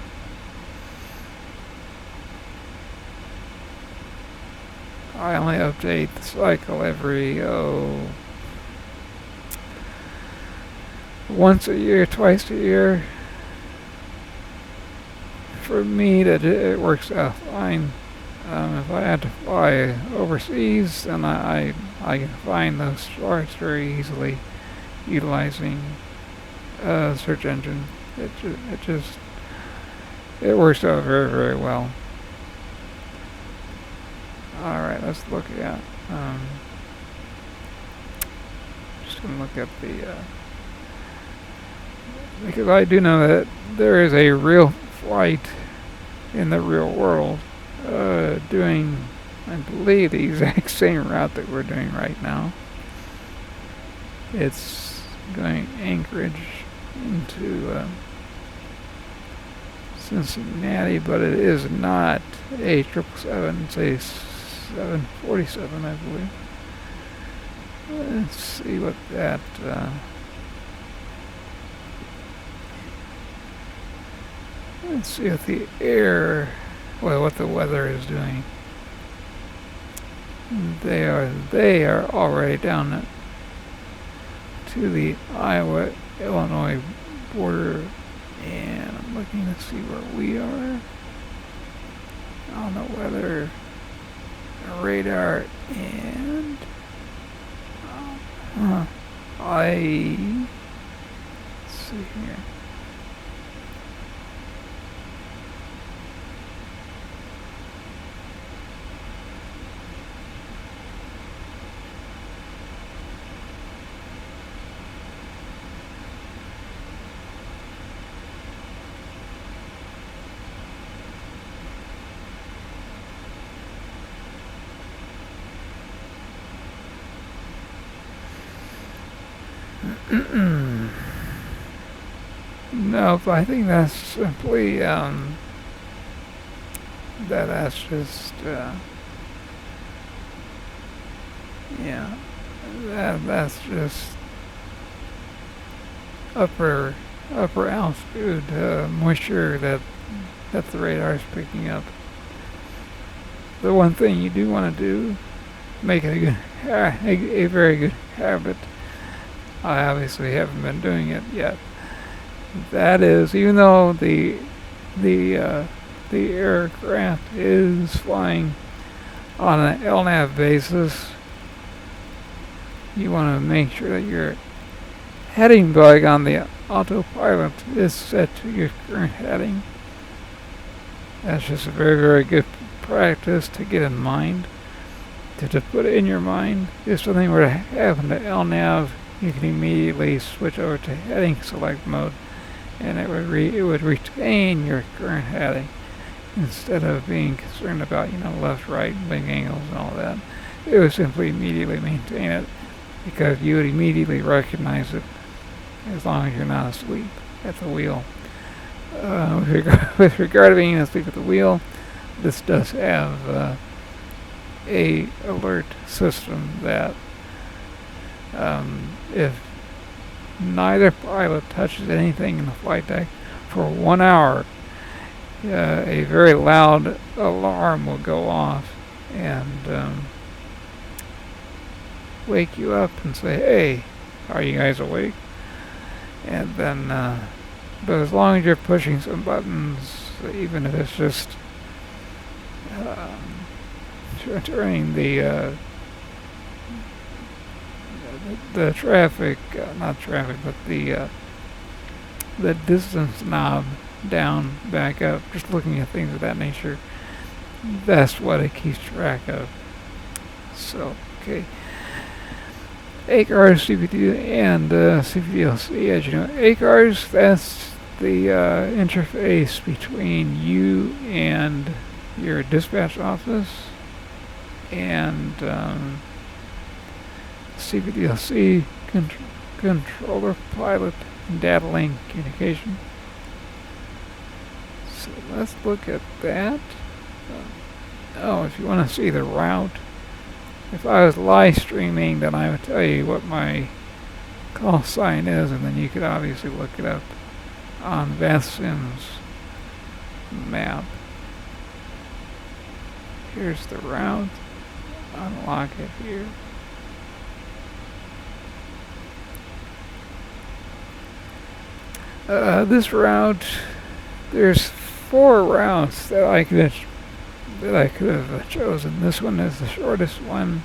I only update the cycle every once a year, twice a year. For me, it works out fine. If I had to fly overseas, then I can find those charts very easily utilizing search engine. It works out very, very well. All right, let's look at. Just gonna look at the because I do know that there is a real flight in the real world doing, I believe, the exact same route that we're doing right now. It's going Anchorage into Cincinnati, but it is not a 777. It's a 747, I believe. Let's see what that. Let's see what the what the weather is doing. They are already down to the Iowa-Illinois border, and I'm looking to see where we are on the weather radar, and let's see here. Nope, I think that's simply that's just yeah, that's just upper altitude moisture that the radar is picking up. The one thing you do want to do, make it a very good habit. I obviously haven't been doing it yet. That is, even though the aircraft is flying on an LNAV basis, you want to make sure that your heading bug on the autopilot is set to your current heading. That's just a very, very good practice to get in mind, to put it in your mind. If something were to happen to LNAV, you can immediately switch over to heading select mode, and it would retain your current heading instead of being concerned about left, right, wing angles and all that. It would simply immediately maintain it because you would immediately recognize it as long as you're not asleep at the wheel. With regard to being asleep at the wheel, this does have a alert system that if neither pilot touches anything in the flight deck for 1 hour, a very loud alarm will go off and wake you up and say, "Hey, are you guys awake?" And then, but as long as you're pushing some buttons, even if it's just turning the traffic, not traffic, but the distance knob down, back up, just looking at things of that nature. That's what it keeps track of. So, okay. ACARS, CPD, and CPDLC, as you know. ACARS, that's the interface between you and your dispatch office, and CPDLC, controller, pilot, and data link communication. So let's look at that. If you want to see the route, if I was live streaming, then I would tell you what my call sign is, and then you could obviously look it up on VATSIM's map. Here's the route. Unlock it here. This route, there's 4 routes that I could have chosen. This one is the shortest one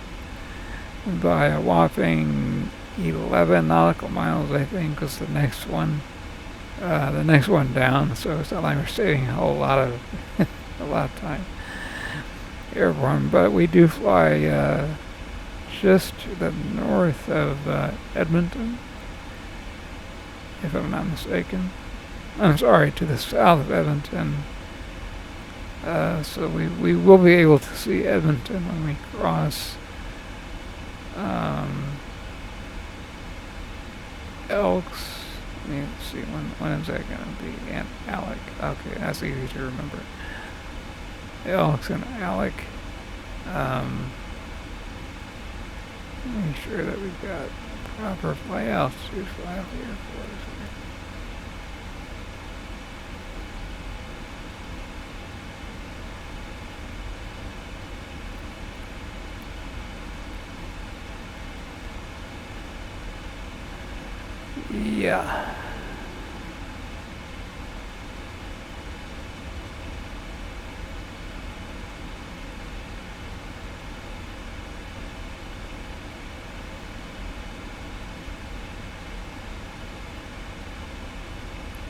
by a whopping 11 nautical miles, I think, was the next one. The next one down, so it's not like we're saving a whole lot of time airborne. But we do fly just to the north of Edmonton, if I'm not mistaken. I'm sorry, to the south of Edmonton. So we will be able to see Edmonton when we cross Elks. Let me see, when is that going to be? And Alec. Okay, that's easy to remember. Elks and Alec. Make sure that we've got proper flight altitude, fly out the airport. Yeah.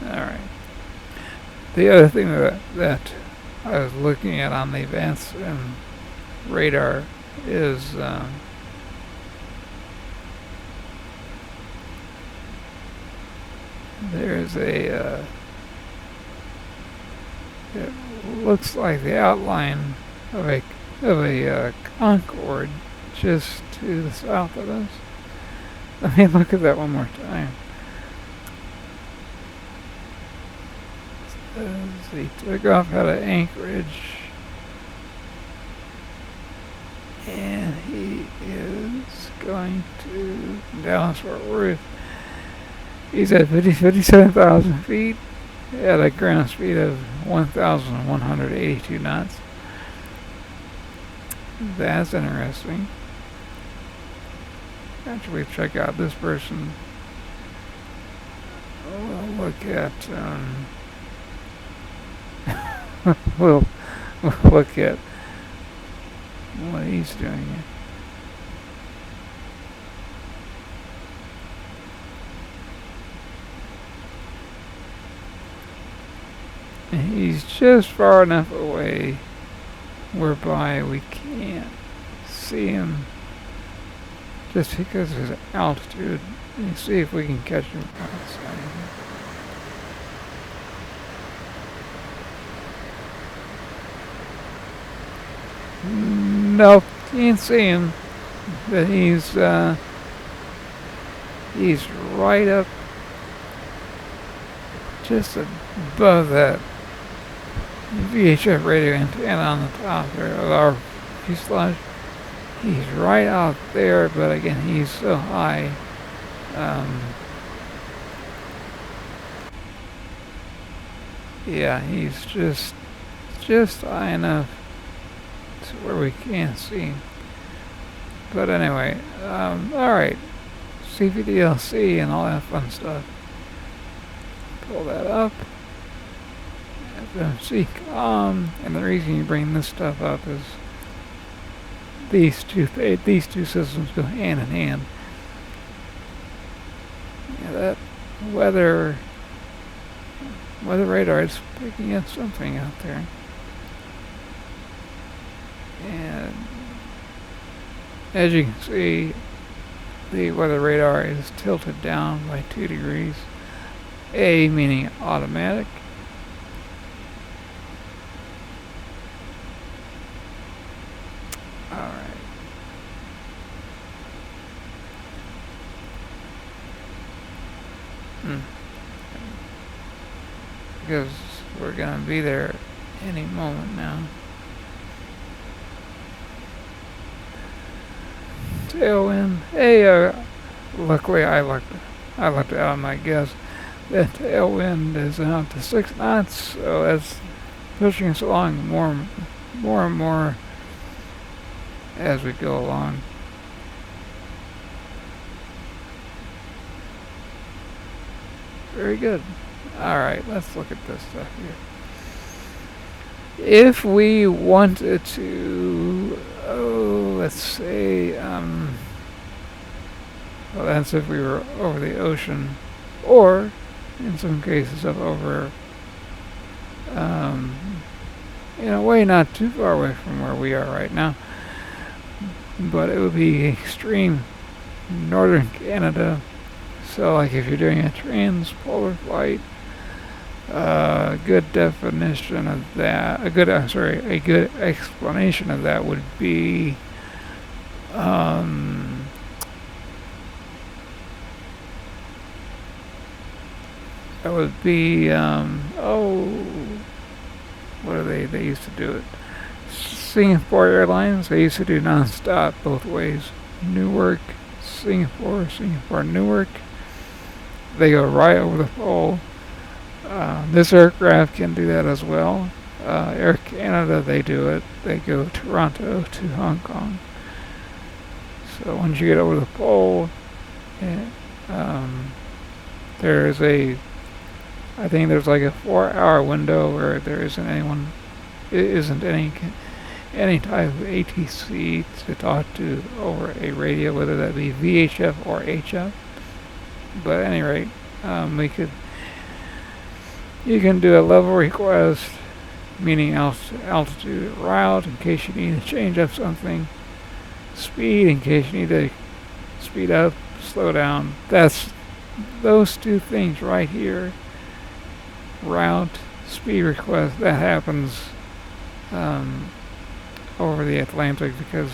Alright. The other thing that I was looking at on the VATSIM radar is there's a it looks like the outline of a Concorde just to the south of us. Let me look at that one more time. He took off out of Anchorage, and he is going to Dallas Fort Worth. He's at 57,000 feet at a ground speed of 1,182 knots. That's interesting. After we check out this person, we'll look at we'll look at what he's doing here. He's just far enough away whereby we can't see him just because of his altitude. Let's see if we can catch him outside here. Nope, can't see him, but he's right up just above that VHF radio antenna on the top there of our fuselage. He's right out there, but again, he's so high. Yeah, he's just high enough to where we can't see him. But anyway, alright, CPDLC and all that fun stuff. Pull that up. FMC and the reason you bring this stuff up is these two systems go hand in hand. Yeah, that weather radar is picking up something out there, and as you can see, the weather radar is tilted down by 2 degrees. A meaning automatic. Alright. Because we're going to be there any moment now. Tailwind. Hey, luckily I lucked out on my guess. The tailwind is out to 6 knots, so that's pushing us along more and more as we go along. Very good. Alright, let's look at this stuff here. If we wanted to, let's say, well, that's if we were over the ocean, or in some cases up over, in a way not too far away from where we are right now, but it would be extreme northern Canada. So like if you're doing a transpolar flight, good definition of that, a good explanation of that would be, that would be, what are they used to do it. Singapore Airlines, they used to do non-stop both ways. Newark, Singapore, Newark. They go right over the pole. This aircraft can do that as well. Air Canada, they do it. They go Toronto to Hong Kong. So once you get over the pole, there's I think there's like a 4-hour window where there isn't any type of ATC to talk to over a radio, whether that be VHF or HF. But at any rate, you can do a level request, meaning altitude, route in case you need to change up something, speed in case you need to speed up, slow down. That's those two things right here. Route, speed request, that happens over the Atlantic, because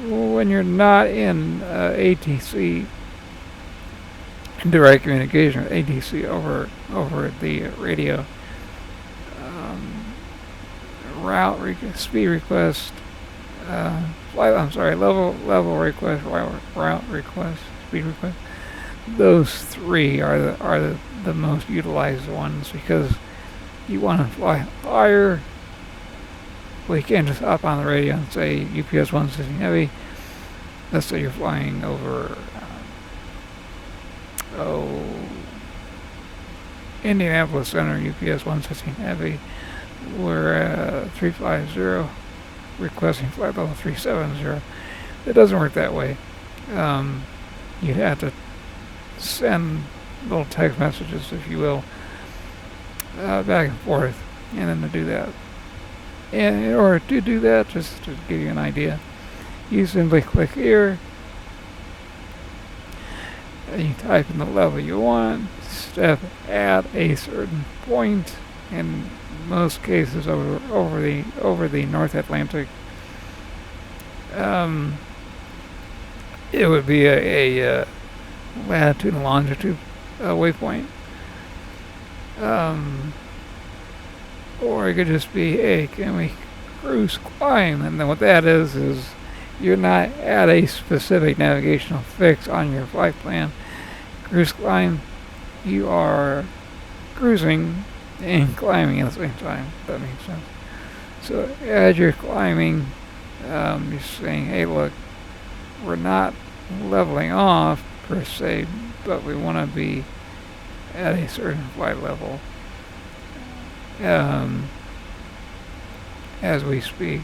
when you're not in ATC, direct communication with ATC over the radio, speed request, level request, route request, speed request. Those three are the most utilized ones, because you want to fly higher. We can't just hop on the radio and say UPS 116 heavy. Let's say you're flying over Indianapolis Center, UPS 116 heavy. We're 350 requesting flight level 370. It doesn't work that way. You'd have to send little text messages, if you will, back and forth, and then to do that. And in order to do that, just to give you an idea, you simply click here, and you type in the level you want, step at a certain point, in most cases over the North Atlantic. It would be a latitude and longitude waypoint. Or it could just be, hey, can we cruise climb? And then what that is you're not at a specific navigational fix on your flight plan. Cruise climb, you are cruising and climbing at the same time, if that makes sense. So as you're climbing, you're saying, hey, look, we're not leveling off per se, but we want to be at a certain flight level. um, as we speak.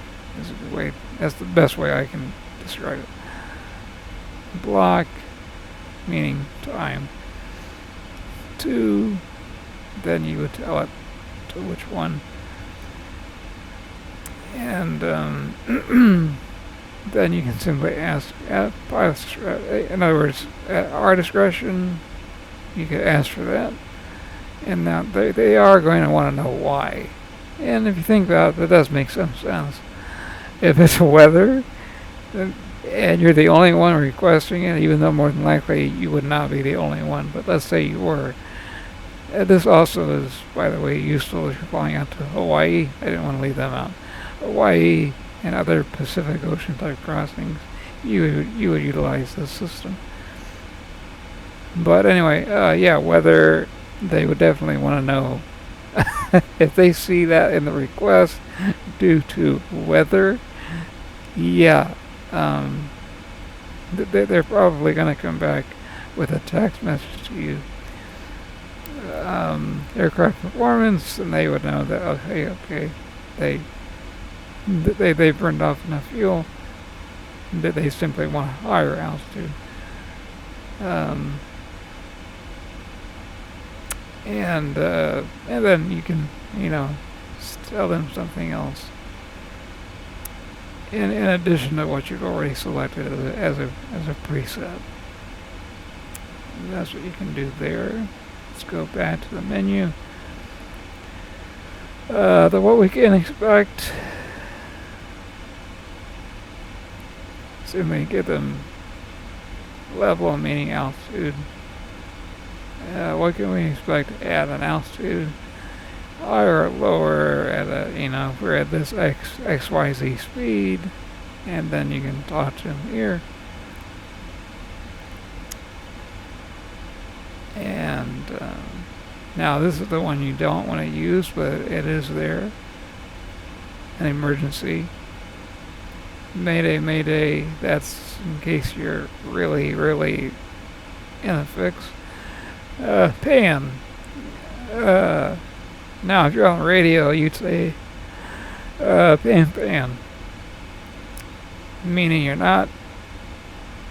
That's the best way I can describe it. Block, meaning time. 2, then you would tell it to which one. And then you can simply ask at pilot's, in other words, at our discretion, you could ask for that. And now they are going to want to know why. And if you think about it, that does make some sense. If it's weather, and you're the only one requesting it, even though more than likely you would not be the only one, but let's say you were. This also is, by the way, useful if you're flying out to Hawaii. I didn't want to leave them out. Hawaii and other Pacific Ocean type crossings, you would utilize this system. But anyway, yeah, weather, they would definitely want to know. If they see that in the request due to weather, yeah, they're probably going to come back with a text message to you. Aircraft performance, and they would know that, okay, they burned off enough fuel, that they simply want a higher altitude. And then you can, tell them something else in addition to what you've already selected as a preset. And that's what you can do there. Let's go back to the menu. What we can expect. Simply give them level, meaning altitude. What can we expect at an altitude? Higher or lower at if we're at this XYZ speed, and then you can talk to them here. And now this is the one you don't want to use, but it is there. An emergency. Mayday, mayday. That's in case you're really, really in a fix. PAN. Now, if you're on the radio, you'd say PAN. Meaning it's not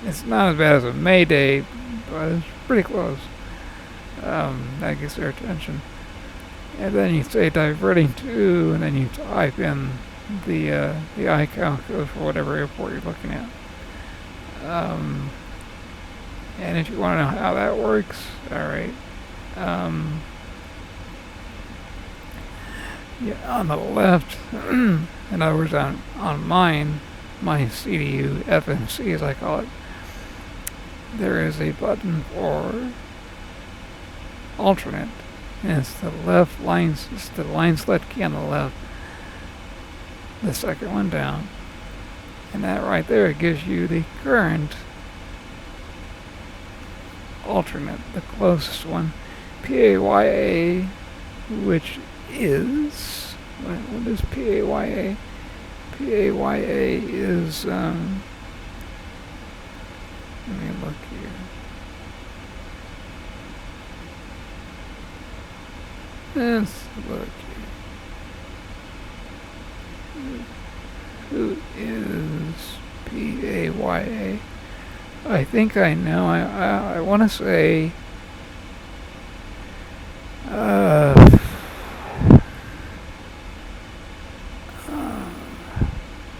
as bad as a mayday, but it's pretty close. That gets their attention. And then you say diverting to, and then you type in the ICAO code for whatever airport you're looking at. And if you want to know how that works, alright. On the left, in other words, on mine, my CDU FMC as I call it, there is a button for alternate, and it's the left lines, it's the line select key on the left, the second one down, and that right there gives you the current alternate, the closest one, PAYA, which is, what is PAYA? PAYA is, let me look here. Let's look here. Who is PAYA? I think I know. I want to say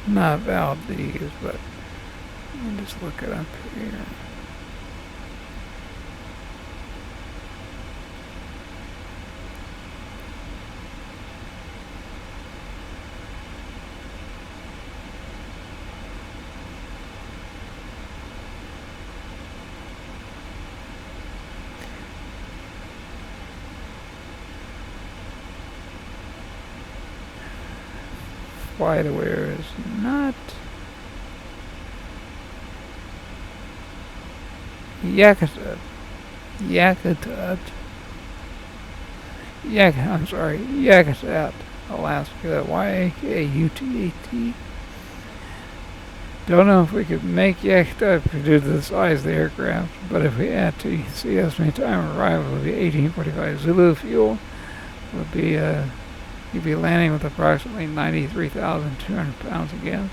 not Valdez, but let me just look it up here. Flight aware is not Yakutat, Alaska, Yakutat. Don't know if we could make Yakutat due to the size of the aircraft, but if we had to, you can see estimated time of arrival would be 1845. Zulu fuel would be you'd be landing with approximately 93,200 pounds of gas.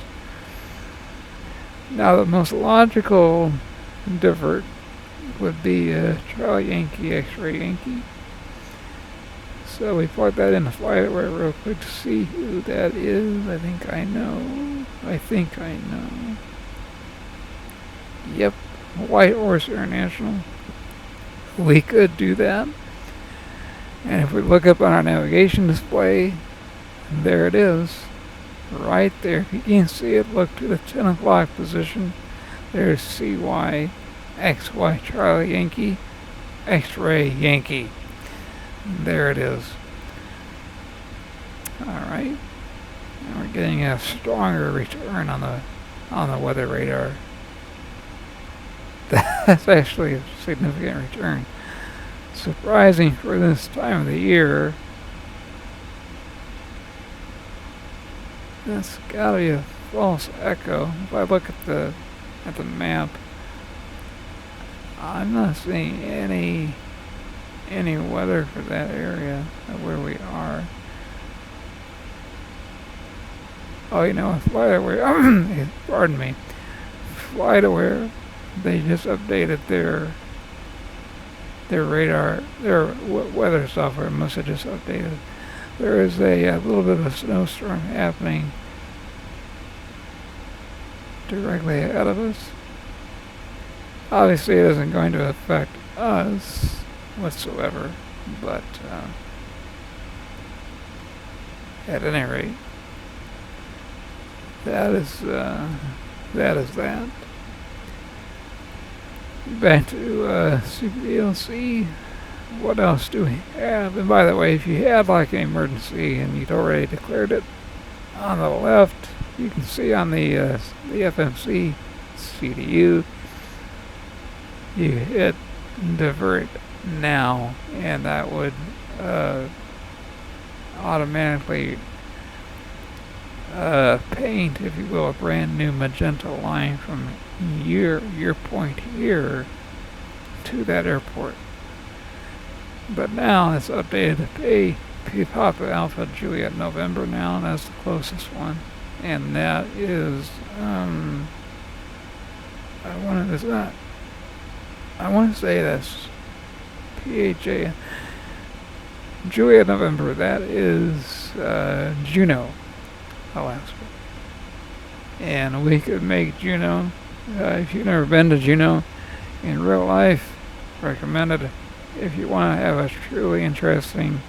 Now, the most logical divert would be Charlie Yankee, X-Ray Yankee. So we plug that into FlightAware real quick to see who that is. I think I know. Yep, White Horse International. We could do that. And if we look up on our navigation display, there it is. Right there. If you can see it, look to the 10 o'clock position. There's CY, XY Charlie Yankee, X-Ray Yankee. There it is. Alright. And we're getting a stronger return on the weather radar. That's actually a significant return. Surprising for this time of the year. That's gotta be a false echo. If I look at the map, I'm not seeing any weather for that area of where we are. Oh, you know, FlightAware, pardon me, FlightAware, they just updated their radar, their weather software must have just updated. There is a little bit of a snowstorm happening directly ahead of us. Obviously, it isn't going to affect us whatsoever, but at any rate, that is that. Back to CPLC. What else do we have? And by the way, if you had like an emergency and you'd already declared it, on the left you can see on the FMC CDU, you hit divert now, and that would automatically paint, if you will, a brand new magenta line from your point here to that airport. But now it's updated to P Papa Alpha Juliet November now, and that's the closest one. And that is I want to say that's PHA Juliet November. That is Juneau, Alaska. And we could make Juneau. If you've never been to Juneau in real life, recommend it. If you want to have a truly interesting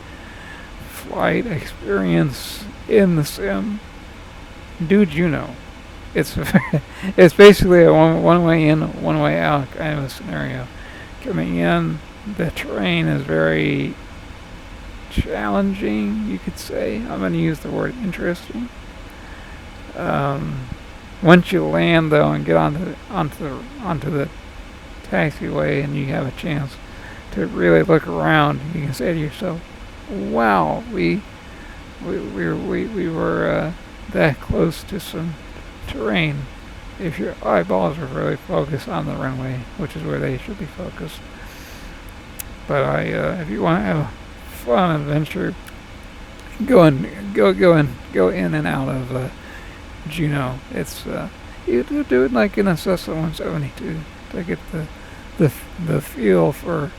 flight experience in the sim, do Juneau. It's basically a one way in, one way out kind of a scenario. Coming in, the terrain is very challenging, you could say. I'm going to use the word interesting. Once you land though and get onto the taxiway and you have a chance to really look around, you can say to yourself, "Wow, we were that close to some terrain." If your eyeballs are really focused on the runway, which is where they should be focused. But if you want to have a fun adventure, go in and out of Juneau. It's you do it like in a Cessna 172 to get the feel for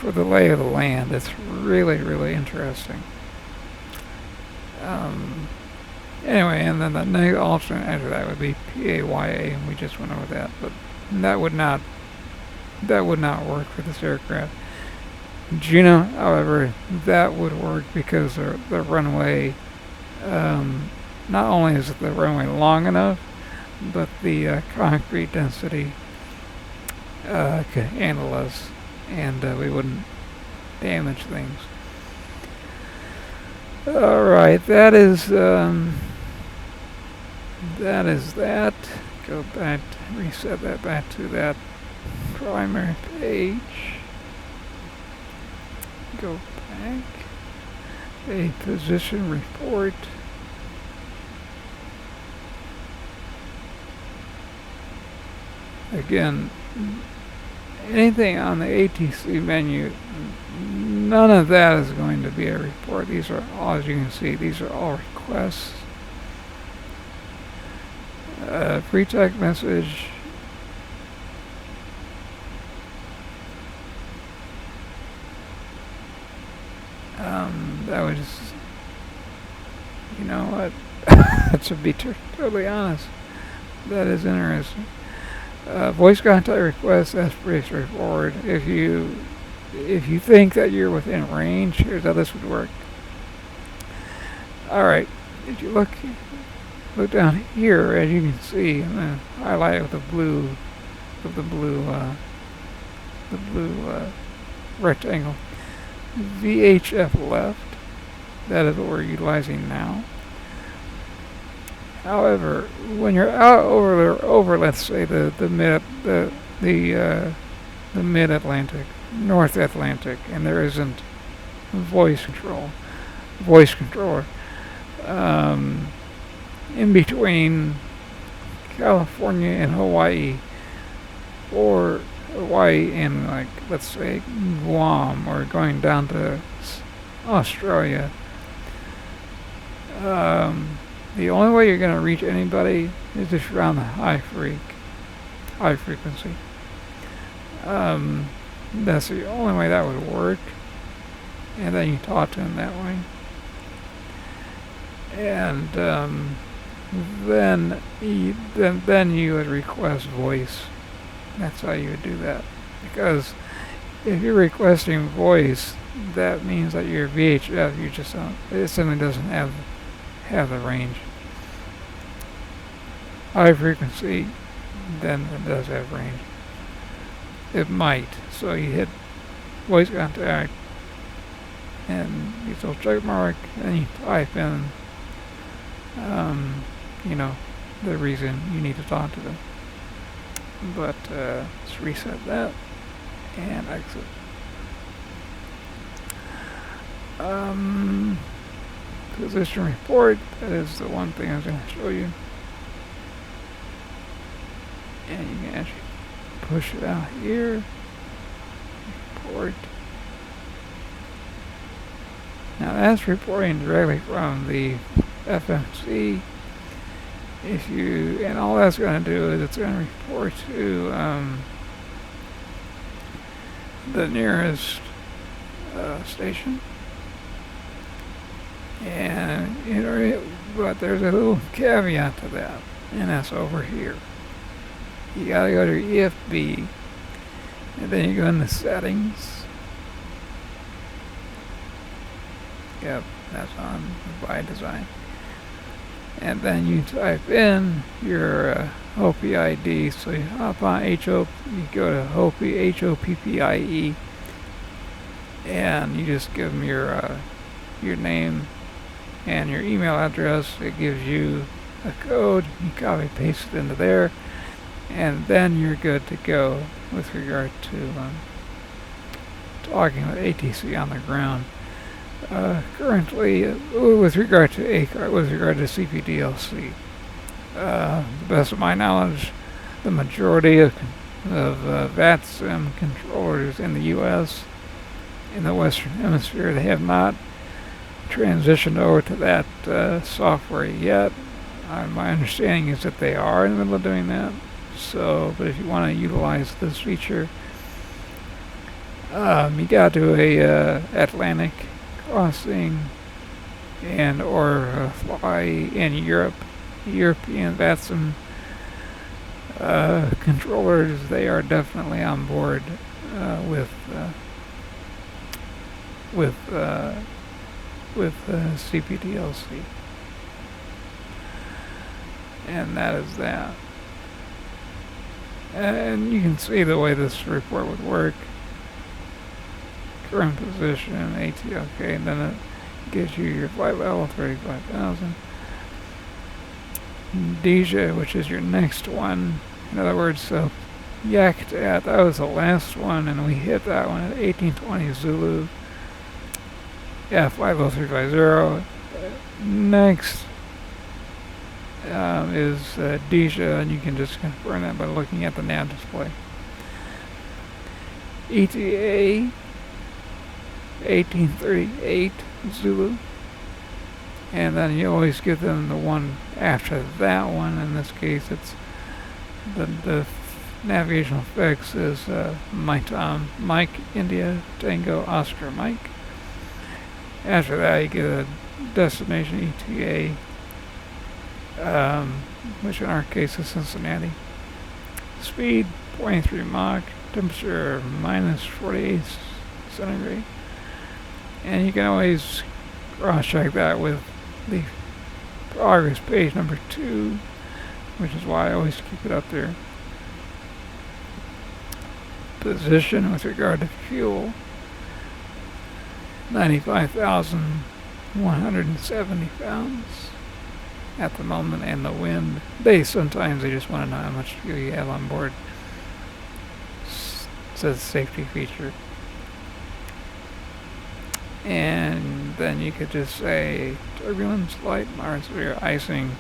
the lay of the land. It's really interesting. Anyway, and then the next alternate after that would be PAYA, and we just went over that, but that would not work for this aircraft. Juneau, however, that would work because the runway, not only is the runway long enough, but the concrete density could handle us, and we wouldn't damage things. Alright, that is that. Go back, reset that back to that primary page. Go back. A position report. Again, anything on the ATC menu none of that is going to be a report. These are all, as you can see, these are all requests. Free text message. That was, you know what? To be totally honest, that is interesting. Voice contact requests, that's pretty straightforward. If you think that you're within range, here's how this would work. Alright, if you look down here, as you can see, I'm going to highlight it with the blue rectangle. VHF left, that is what we're utilizing now. However, when you're out over let's say the mid-Atlantic, North Atlantic, and there isn't voice controller in between California and Hawaii, or Hawaii and, like, let's say Guam, or going down to Australia, the only way you're going to reach anybody is if you're on the high frequency. That's the only way that would work, and then you talk to them that way. And then you would request voice. That's how you would do that. Because if you're requesting voice, that means that your VHF, it simply doesn't have the range. High frequency, then it does have range. It might. So you hit voice contact, and you still check mark, and you type in, the reason you need to talk to them. But let's reset that and exit. Position report, that is the one thing I was going to show you. And you can actually push it out here. Report. Now that's reporting directly from the FMC. And all that's going to do is it's going to report to the nearest station. And but there's a little caveat to that, and that's over here. You gotta go to your EFB, and then you go into settings. Yep, that's on by design. And then you type in your HOPI ID. So you hop on you go to HOPI, HOPPIE, and you just give them your name and your email address. It gives you a code. You copy paste it into there, and then you're good to go with regard to talking with ATC on the ground. Currently, with regard to ACAR, with regard to CPDLC, the best of my knowledge, the majority of VATSIM controllers in the U.S., in the Western Hemisphere, they have not transitioned over to that software yet. My understanding is that they are in the middle of doing that. So, but if you want to utilize this feature, you got to do a Atlantic crossing and or fly in Europe. European VATSIM controllers, they are definitely on board with CPDLC, and that is that. And you can see the way this report would work. Current position, ATOK, and then it gives you your flight level, 35,000. DJ, which is your next one. In other words, so Yaktat, that was the last one, and we hit that one at 1820 Zulu. Yeah, flight level 350. Next is DJ, and you can just confirm that by looking at the nav display. ETA 1838 Zulu. And then you always give them the one after that one. In this case, it's the navigational fix is Mike Tom, Mike India Tango Oscar Mike. After that, you get a destination ETA, which in our case is Cincinnati. Speed 23 Mach, temperature minus 48 centigrade. And you can always cross-check that with the progress page number 2, which is why I always keep it up there. Position with regard to fuel, 95,170 pounds at the moment, and the wind. Sometimes they just want to know how much fuel you have on board. It says safety feature. And then you could just say turbulence, light, moderate, severe icing,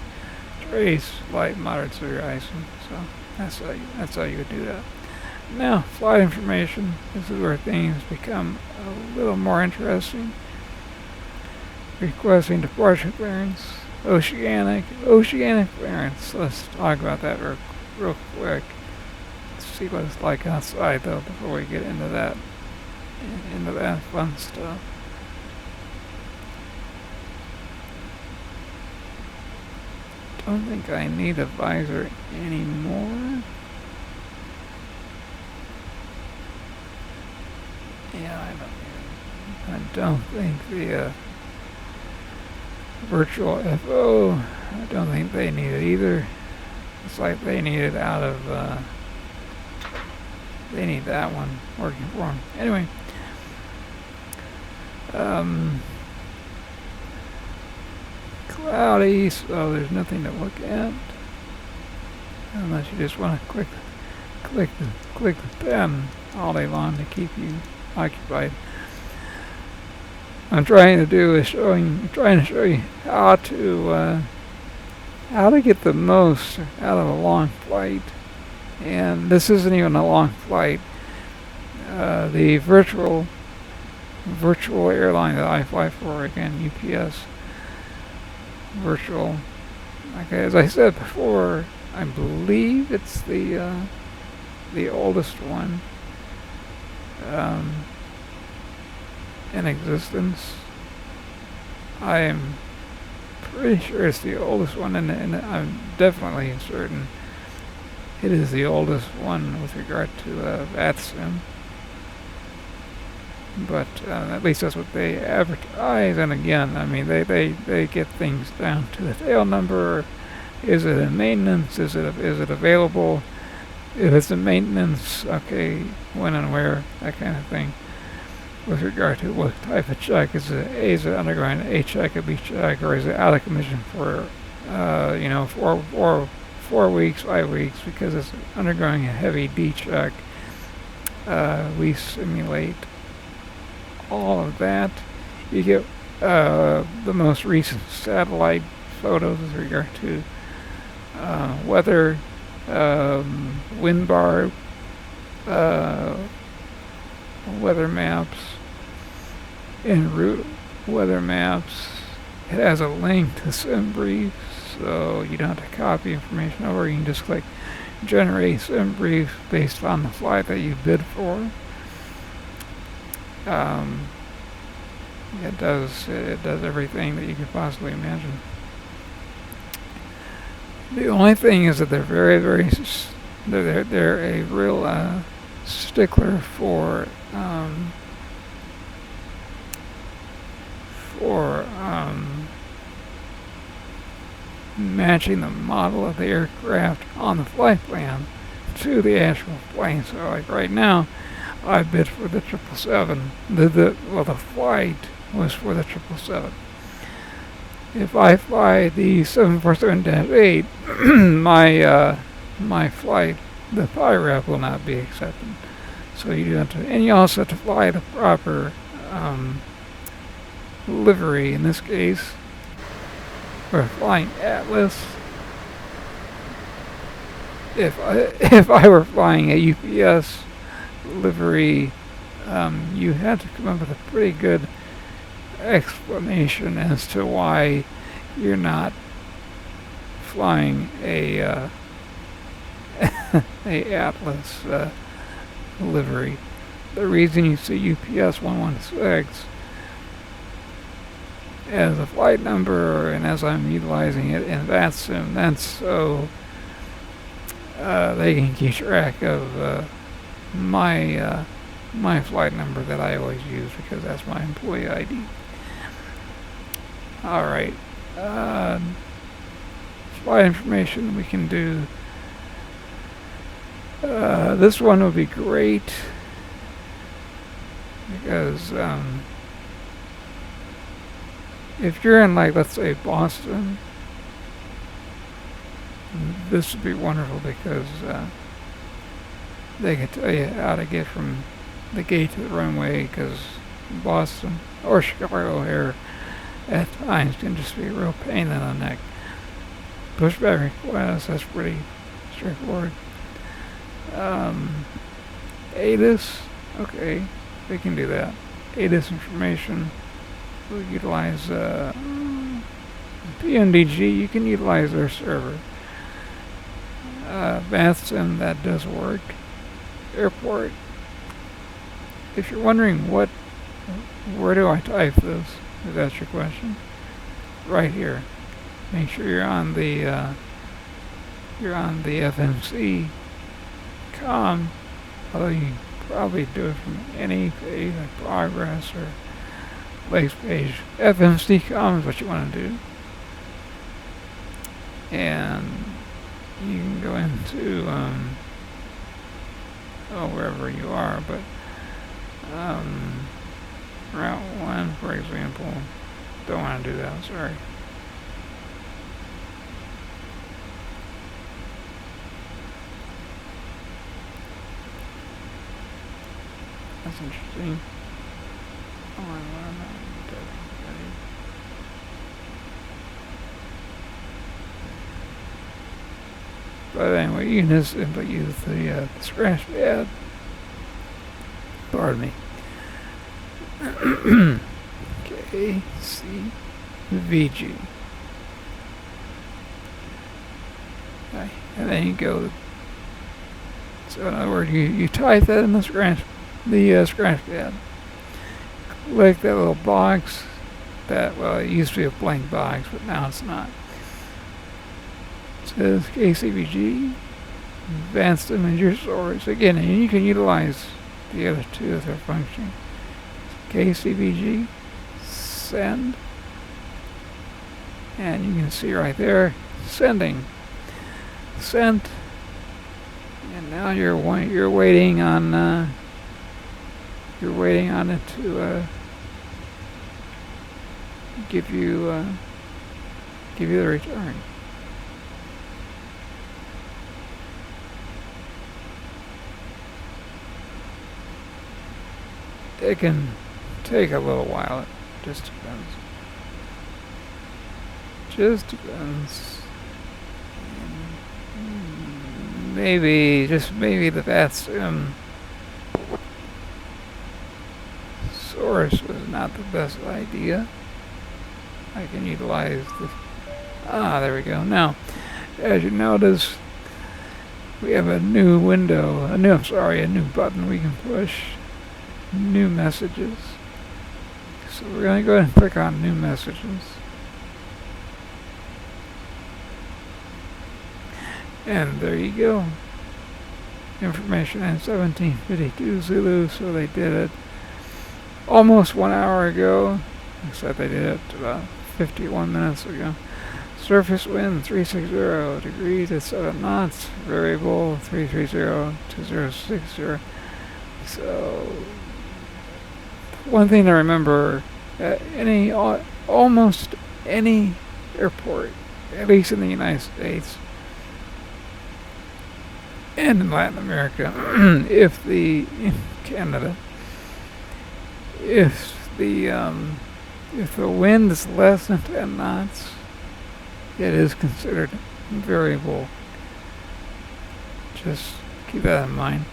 trace, light, moderate, severe icing. So that's how you would do that. Now, flight information. This is where things become a little more interesting. Requesting departure clearance, oceanic clearance. Let's talk about that real quick. Let's see what it's like outside though before we get into that fun stuff. Don't think I need a visor anymore. Yeah, I don't think the virtual FO, I don't think they need it either. It's like they need it out of, they need that one working for them. Anyway, cloudy, so there's nothing to look at. Unless you just want to click the pen all day long to keep you occupied. I'm trying to show you how to get the most out of a long flight. And this isn't even a long flight. The virtual airline that I fly for, again, UPS virtual. Okay, as I said before, I believe it's the oldest one in existence. I am pretty sure it's the oldest one, and I'm definitely certain it is the oldest one with regard to VATSIM. But at least that's what they advertise. And again, I mean, they get things down to the tail number. Is it in maintenance? Is it available? If it's in maintenance, okay, when and where, that kind of thing. With regard to what type of check, is it undergoing a check, a B check, or is it out of commission for 4 weeks, 5 weeks, because it's undergoing a heavy D check. We simulate all of that. You get the most recent satellite photos with regard to weather, wind bar, weather maps, en route weather maps. It has a link to SimBrief, so you don't have to copy information over. You can just click generate SimBrief based on the flight that you bid for. It does everything that you could possibly imagine. The only thing is that they're they're a real stickler for matching the model of the aircraft on the flight plan to the actual plane. So, like right now, I bid for the 777. The flight was for the 777. If I fly the 747-8, my flight, the PIRAP will not be accepted. So you have to, and you also have to fly the proper livery. In this case, we're flying Atlas. If I were flying a UPS livery you had to come up with a pretty good explanation as to why you're not flying a a Atlas livery. The reason you see UPS 116 as a flight number and as I'm utilizing it in VATSIM, that's so they can keep track of my my flight number that I always use because that's my employee ID. Alright, flight information we can do. This one would be great because if you're in, like, let's say Boston, this would be wonderful because they can tell you how to get from the gate to the runway, because Boston or Chicago here at times can just be a real pain in the neck. Pushback request, that's pretty straightforward. ATIS, okay, they can do that. ATIS information, we'll utilize PMDG, you can utilize their server. VATSIM, that does work. Airport, if you're wondering where do I type this, if that's your question, right here. Make sure you're on the FMC com, although you can probably do it from any page like Progress or Lakes page. FMC com is what you want to do, and you can go into wherever you are, but Route 1, for example, don't want to do that, sorry. That's interesting. Oh, I learned that. But anyway, you can just simply use the scratch pad. Pardon me. KCVG. Okay. And then you go. So in other words, you type that in the scratch pad. Click that little box. That, well, it used to be a blank box, but now it's not. It says KCVG, Advanced Image Source. Again, and you can utilize the other two if they're functioning. KCVG, send, and you can see right there, sending, sent, and now you're waiting on it to give you the return. It can take a little while. It just depends. Maybe the VATSIM source was not the best idea. I can utilize the... there we go. Now, as you notice, we have a new window, a new button we can push. New messages. So we're going to go ahead and click on new messages. And there you go. Information in 1752 Zulu, so they did it almost 1 hour ago. Except they did it about 51 minutes ago. Surface wind 360 degrees at 7 knots. Variable 330 2060. So one thing to remember, at almost any airport, at least in the United States and in Latin America, in Canada, if the wind is less than 10 knots, it is considered variable. Just keep that in mind.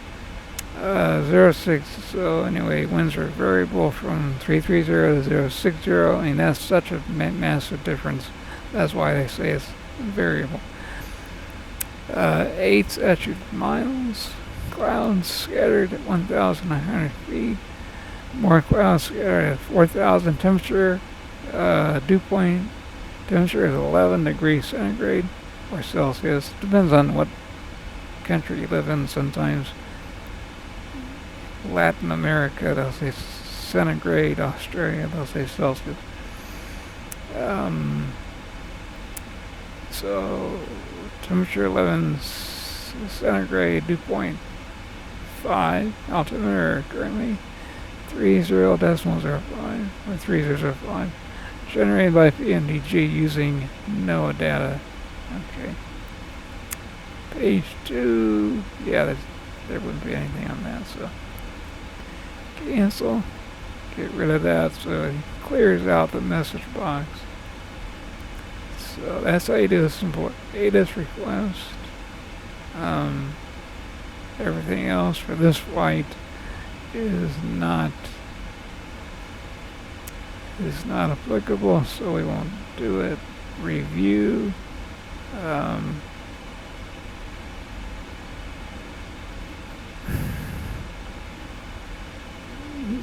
06. So anyway, winds are variable from 330 to 060. I mean, that's such a massive difference. That's why they say it's variable. 8 altitude miles. Clouds scattered at 1,900 feet. More clouds scattered at 4,000. Temperature, dew point temperature is 11 degrees centigrade or Celsius. Depends on what country you live in. Sometimes Latin America, they'll say centigrade. Australia, they'll say Celsius. So temperature 11 centigrade, dew point 5, altimeter currently 30.05 or 3005. Generated by PMDG using NOAA data. Okay. Page 2. Yeah, there wouldn't be anything on that, so cancel. Get rid of that so it clears out the message box. So that's how you do a simple ATIS request. Everything else for this flight is not applicable, so we won't do it. Review.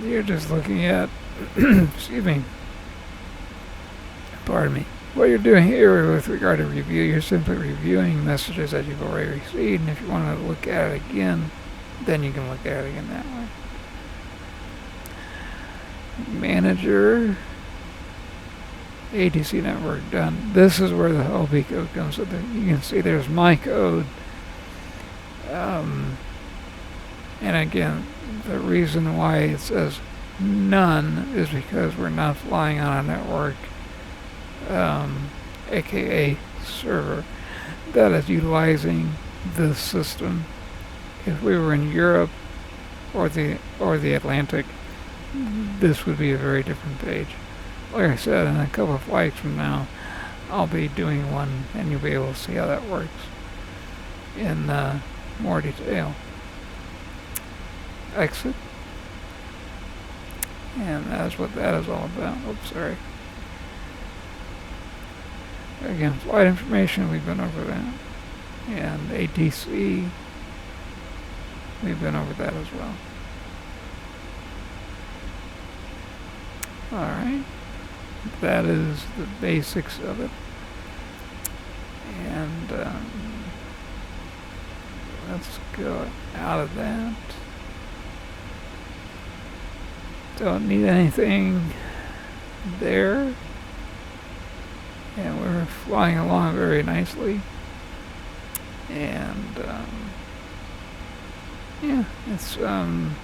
You're just looking at excuse me, pardon me. What you're doing here with regard to review, you're simply reviewing messages that you've already received, and if you want to look at it again, then you can look at it again that way. Manager, ATC network done. This is where the OP code comes. So you can see there's my code. And again, the reason why it says none is because we're not flying on a network, aka server, that is utilizing this system. If we were in Europe or the Atlantic, this would be a very different page. Like I said, in a couple of flights from now, I'll be doing one, and you'll be able to see how that works in more detail. Exit. And that's what that is all about. Oops, sorry. Again, flight information, we've been over that. And ATC, we've been over that as well. Alright. That is the basics of it. And let's go out of that. Don't need anything there. And we're flying along very nicely. And yeah, it's yeah.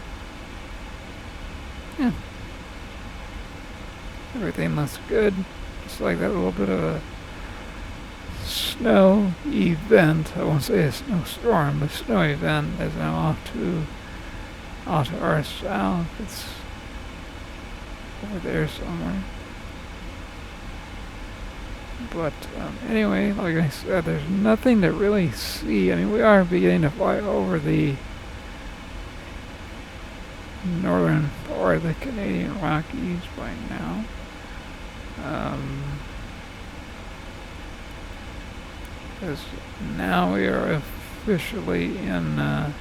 Everything looks good. Just like that little bit of a snow event. I won't say a snowstorm, but snow event is now off to our south. It's over there somewhere. But anyway, like I said, there's nothing to really see. I mean, we are beginning to fly over the northern part of the Canadian Rockies by now. Because now we are officially in the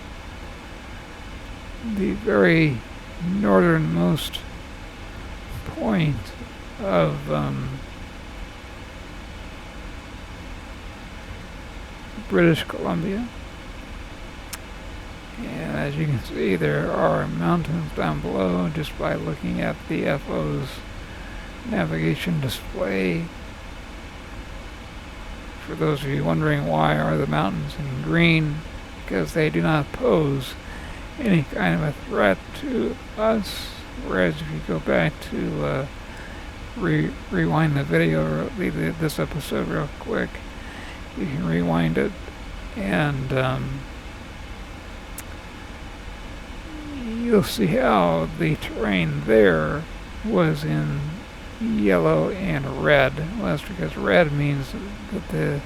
very northernmost point of British Columbia. And as you can see, there are mountains down below just by looking at the FO's navigation display. For those of you wondering why are the mountains in green, because they do not pose any kind of a threat to us. Whereas if you go back to rewind the video, this episode real quick, you can rewind it, and you'll see how the terrain there was in yellow and red. Well, that's because red means that the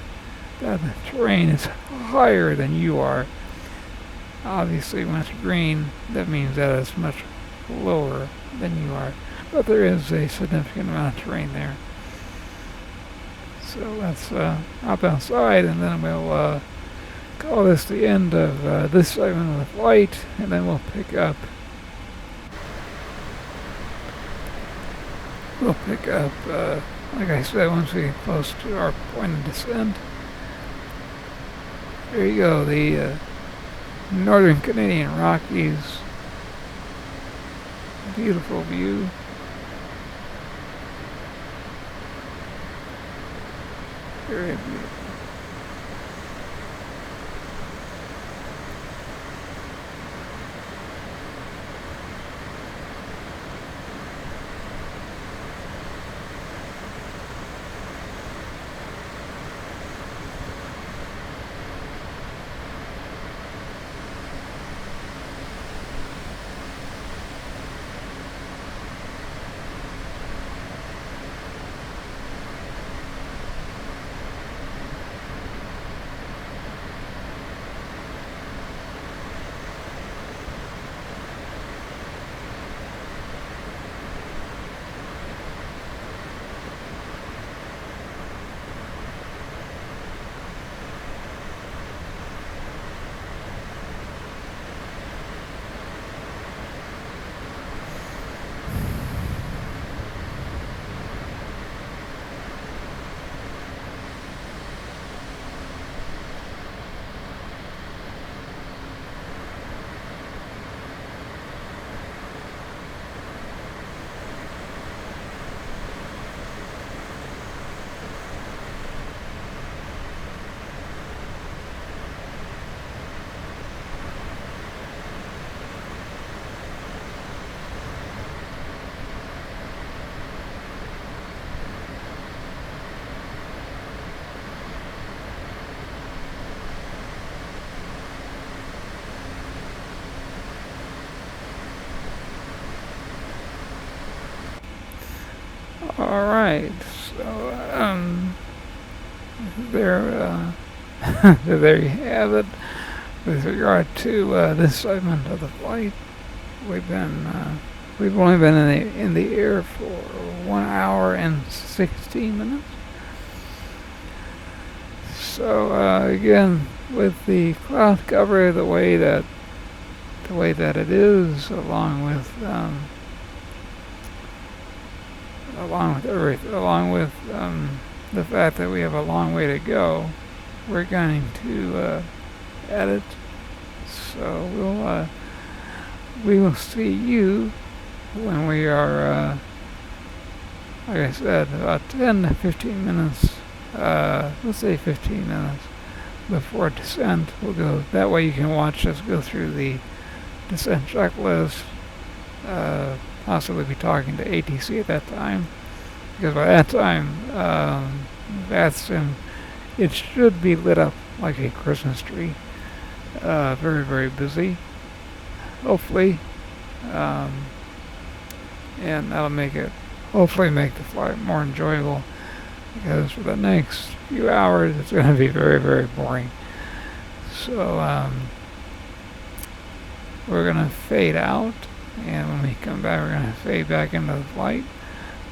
terrain is higher than you are. Obviously, when it's green, that means that it's much lower than you are. But there is a significant amount of terrain there. So let's hop outside, and then we'll call this the end of this segment of the flight, and then we'll pick up. Like I said, once we get close to our point of descent. There you go, the Northern Canadian Rockies. Beautiful view. Very beautiful. Alright, so there there you have it. With regard to this segment of the flight, we've only been in the air for 1 hour and 16 minutes. So again, with the cloud cover the way that it is, along with the fact that we have a long way to go, we're going to edit. So we will see you when we are, like I said, about 10 to 15 minutes. Let's say 15 minutes before descent. We'll go that way. You can watch us go through the descent checklist. Possibly be talking to ATC at that time, because by that time, VATSIM, it should be lit up like a Christmas tree. Very, very busy, hopefully, and that'll hopefully make the flight more enjoyable, because for the next few hours it's going to be very, very boring. So we're going to fade out. And when we come back, we're going to fade back into the flight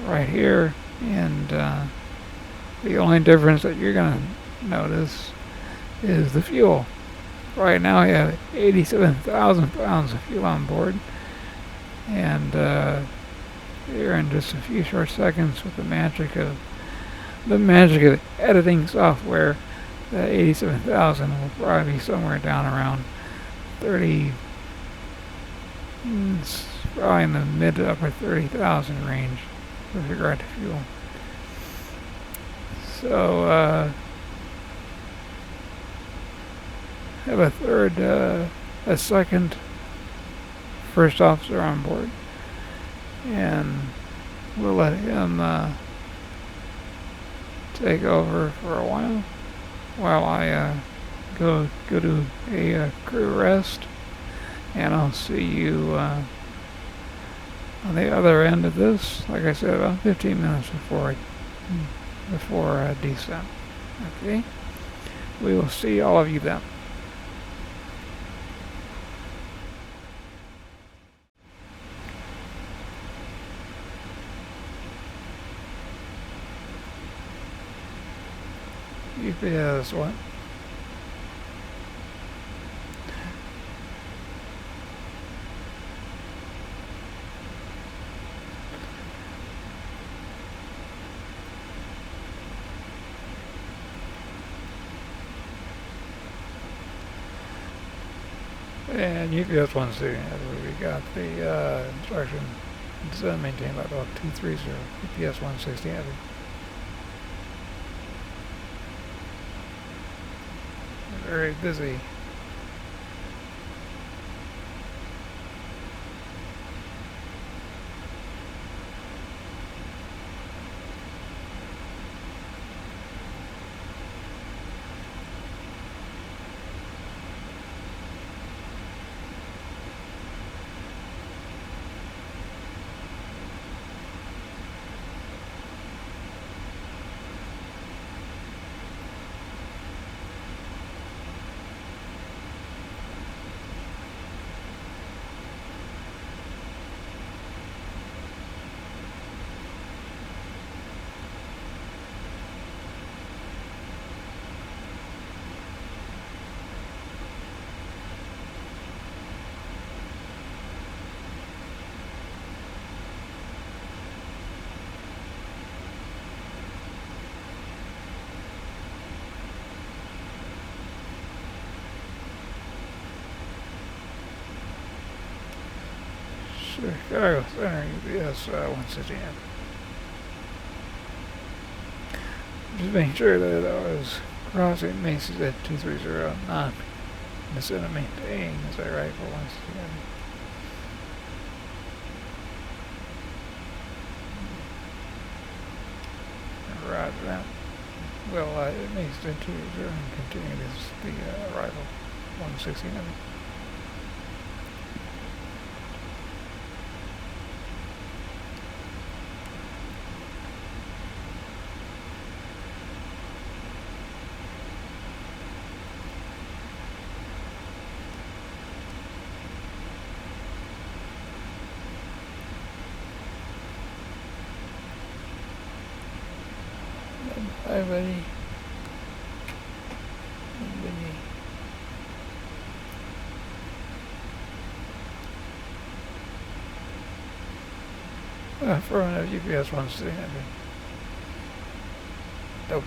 right here. And the only difference that you're going to notice is the fuel. Right now, we have 87,000 pounds of fuel on board. And here in just a few short seconds, with the magic of editing software, that 87,000 will probably be somewhere down around 30. It's probably in the mid to upper 30,000 range with regard to fuel. So have a second first officer on board, and we'll let him take over for a while I go to a crew rest. And I'll see you on the other end of this, like I said, about 15 minutes before descent. Okay? We will see all of you then. UPS what? And UPS 160, we got the instruction descend maintained by about 230, UPS 160 heavy. Very busy. Chicago Center UPS 160 amp. Just making sure that I was crossing Macy's at 230, not missing a maintain. Is that right for 160 amp? Roger that. Well, it makes it 230 and continue this the arrival 160 amp. Hi, buddy. For a UPS 160. Nope.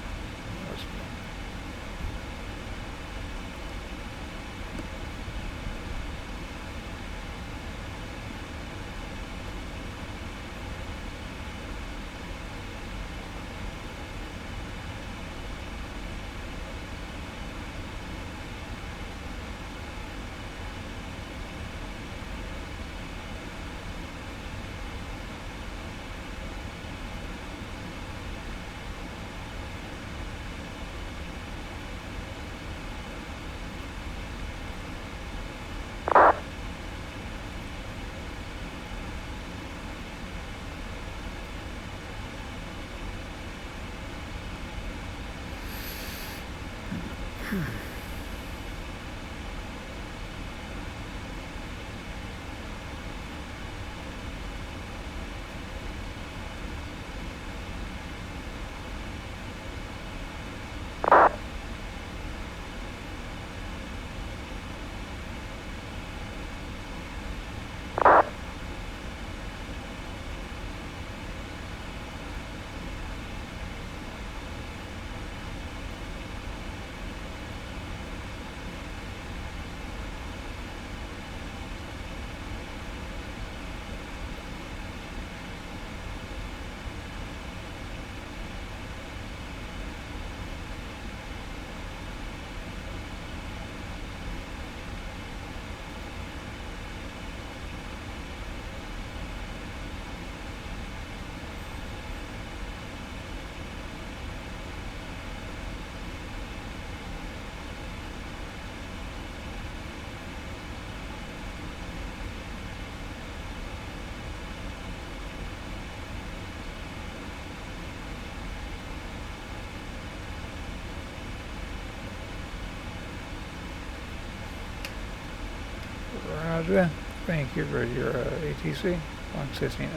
Roger. Thank you for your ATC. 160.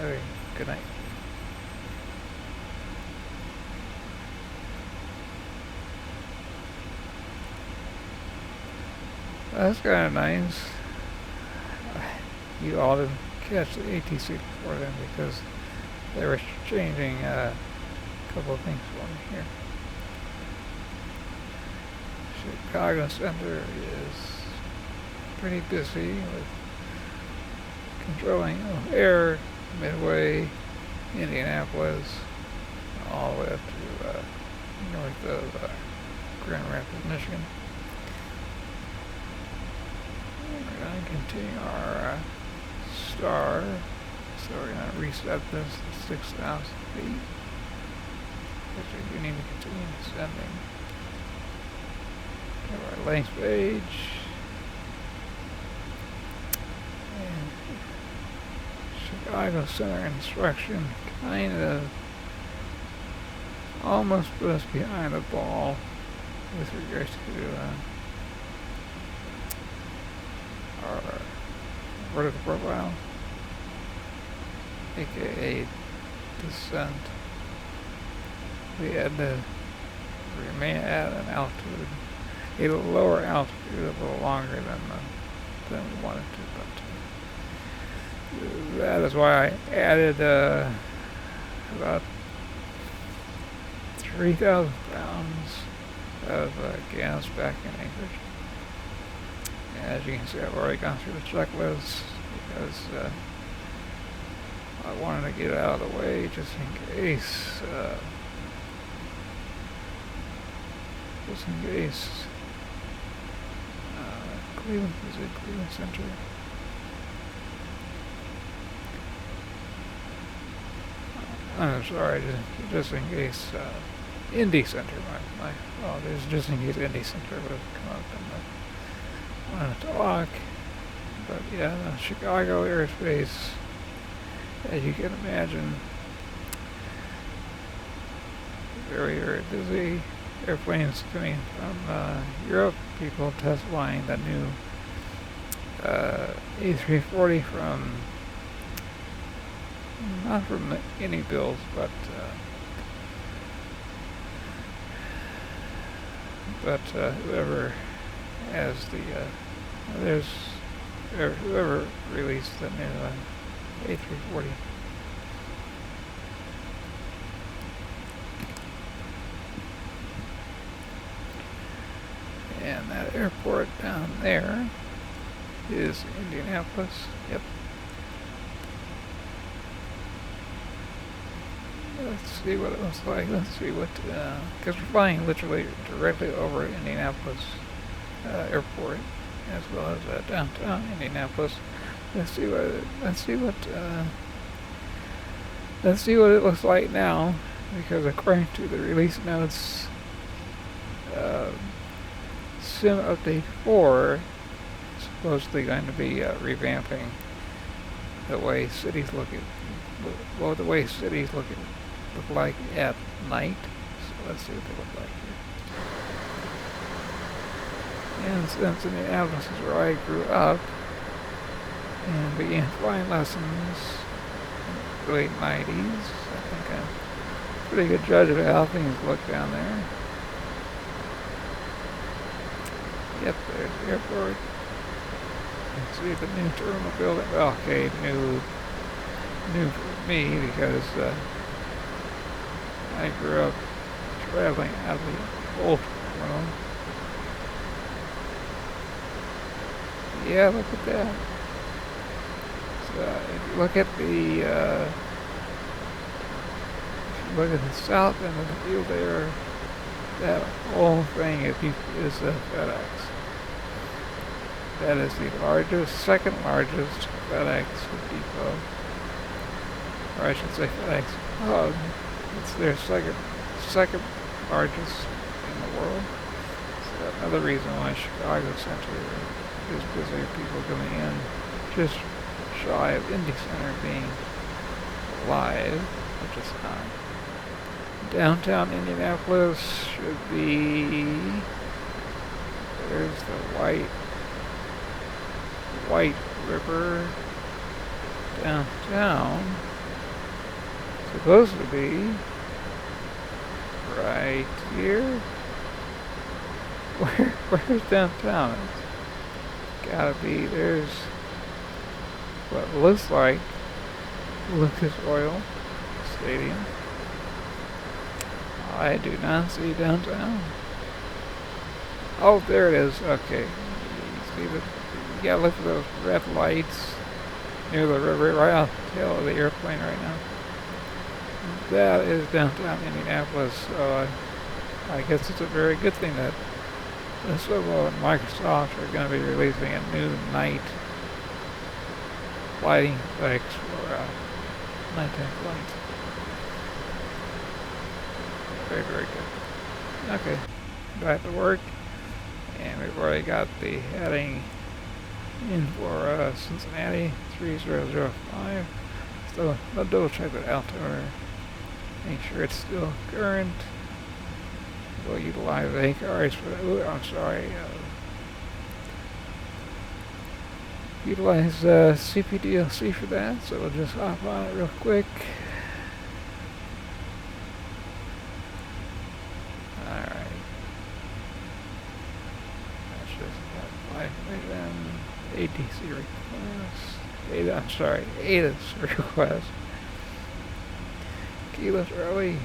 Good night. That's kind of nice. You all didn't catch the ATC before then because they were changing a couple of things for me here. Chicago Center is pretty busy with controlling O'Hare, Midway, Indianapolis, all the way up to north of Grand Rapids, Michigan. We're going to continue our star, so we're going to reset this to 6,000 feet, which we need to continue descending. Have our length page, and Chicago Center instruction kind of almost put us behind the ball with regards to our vertical profile, aka descent. We had to remain at an altitude, a lower altitude, a little longer than we wanted to, but that is why I added about 3,000 pounds of gas back in Anchorage. As you can see, I've already gone through the checklist because I wanted to get out of the way just in case. Cleveland is a Cleveland Center. I'm sorry, just in case Indy Center, my apologies, just in case Indy Center would have come up and wanted to talk. But yeah, the Chicago airspace, as you can imagine, very, very busy. Airplanes coming from Europe, people test flying the new A340 from, not from any builds, but whoever has the, whoever released the new A340. And that airport down there is Indianapolis. Yep. Let's see what it looks like. Let's see what, because we're flying literally directly over Indianapolis airport, as well as downtown Indianapolis. Let's see what it looks like now, because according to the release notes, Sim Update 4 is supposedly going to be revamping the way cities look like at night. So let's see what they look like here. And since Indianapolis is where I grew up and began flying lessons in the late 90s, I think I'm a pretty good judge of how things look down there. Yep, there's the airport. You can see the new terminal building. Well, okay, new for me because I grew up traveling out of the old world. Yeah, look at that. So if you look at the south end of the field there, that whole thing is FedEx. That is the second largest FedEx depot, or I should say FedEx hub. It's their second largest in the world. So another reason why Chicago Center is busy, people coming in, just shy of Indy Center being live, which is not. Downtown Indianapolis should be, there's the White River. Downtown supposed to be right here. Where's downtown? gotta be, there's what looks like Lucas Oil Stadium. I do not see downtown. Oh, there it is. Okay. You see the, you gotta look for those red lights near the river, right on the tail of the airplane right now. That is downtown Indianapolis. So I guess it's a very good thing that Civil and Microsoft are going to be releasing a new night lighting specs for nighttime flights. Very, very good. Okay, back to work. And we've already got the heading in for Cincinnati 3005. So I'll double check the altimeter. Make sure it's still current. We'll utilize Anchorage for that. Ooh, I'm sorry. Utilize CPDLC for that. So we'll just hop on it real quick. Alright. That's just flight ATC request. I'm sorry, ATIS request. Kilo Charlie,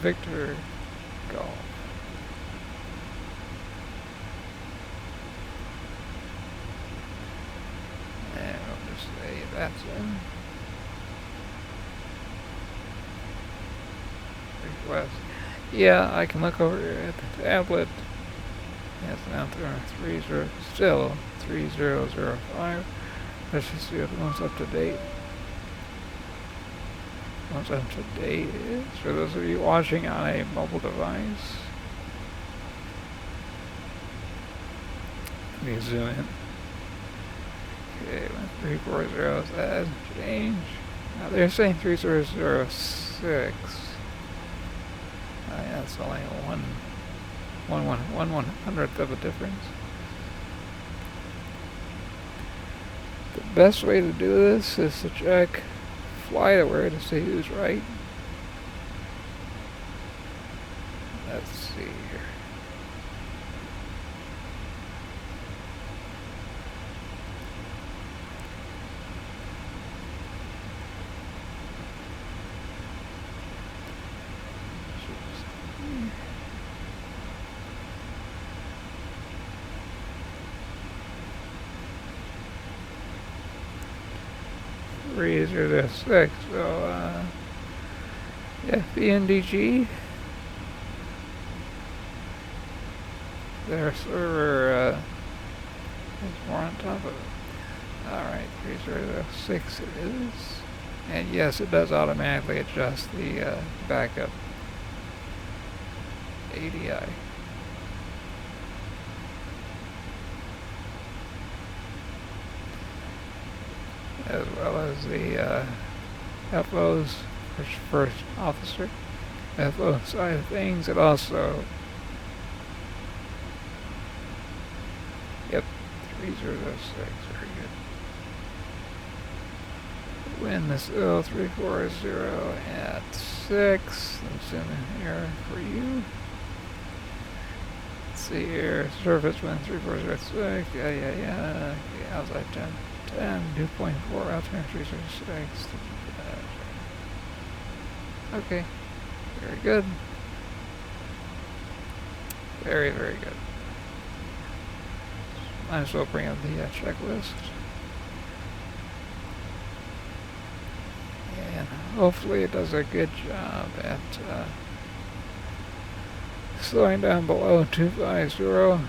Victor Golf. And we'll just say that's in. Request. Yeah, I can look over at the tablet. It's now 30, still 3005. Let's just see if one's up to date. What's up to date is, for those of you watching on a mobile device, let me zoom in. Okay, 340, that hasn't changed. Now they're saying 3006. Yeah, it's only one hundredth of a difference. The best way to do this is to check FlightAware to see who's right. Let's see here. There's 6, so yeah, PMDG, their server is more on top of it. Alright, 3006 it is, and yes, it does automatically adjust the backup ADI. As well as the FO's first officer, FO side of things. It also, yep, 3006, very good. Wind is 340 at 6. Let's zoom in here for you. Let's see here, surface wind 340 at 6. Yeah. Okay, outside 10. 2.4 altimeter 306. Okay, very good. Very, very good. Might as well bring up the checklist. And hopefully it does a good job at slowing down below 250.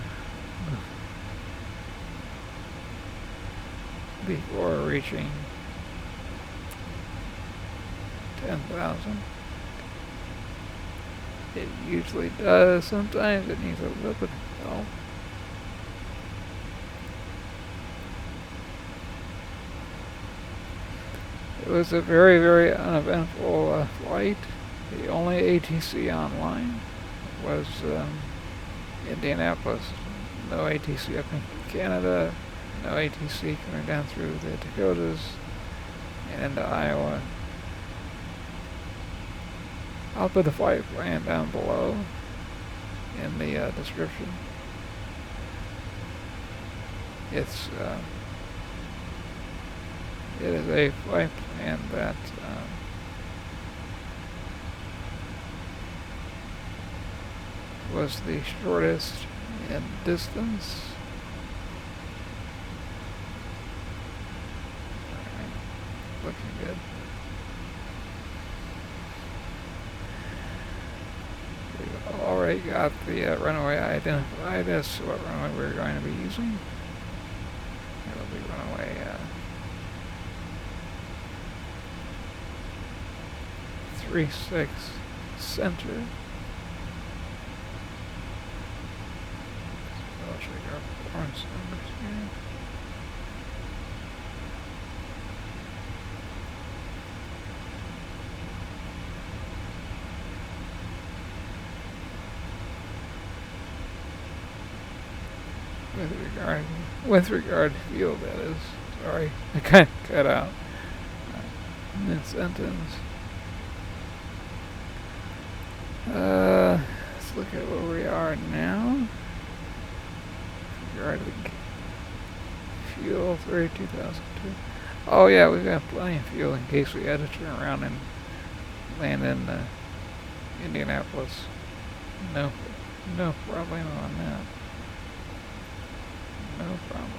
Before reaching 10,000. It usually does. Sometimes it needs a little bit of help. It was a very, very uneventful flight. The only ATC online was Indianapolis. No ATC up in Canada. No ATC coming down through the Dakotas and into Iowa. I'll put the flight plan down below in the description. It's it is a flight plan that was the shortest in distance. Alright, looking good. We've already got the runway identified as to what runway we're going to be using. It'll be runway 36 center. I'll check our performance numbers here. With regard to fuel, that is. Sorry, I kind of cut out mid-sentence. Let's look at where we are now. With regard to fuel, 32,002. Oh yeah, we've got plenty of fuel in case we had to turn around and land in Indianapolis. No problem on that. No problem.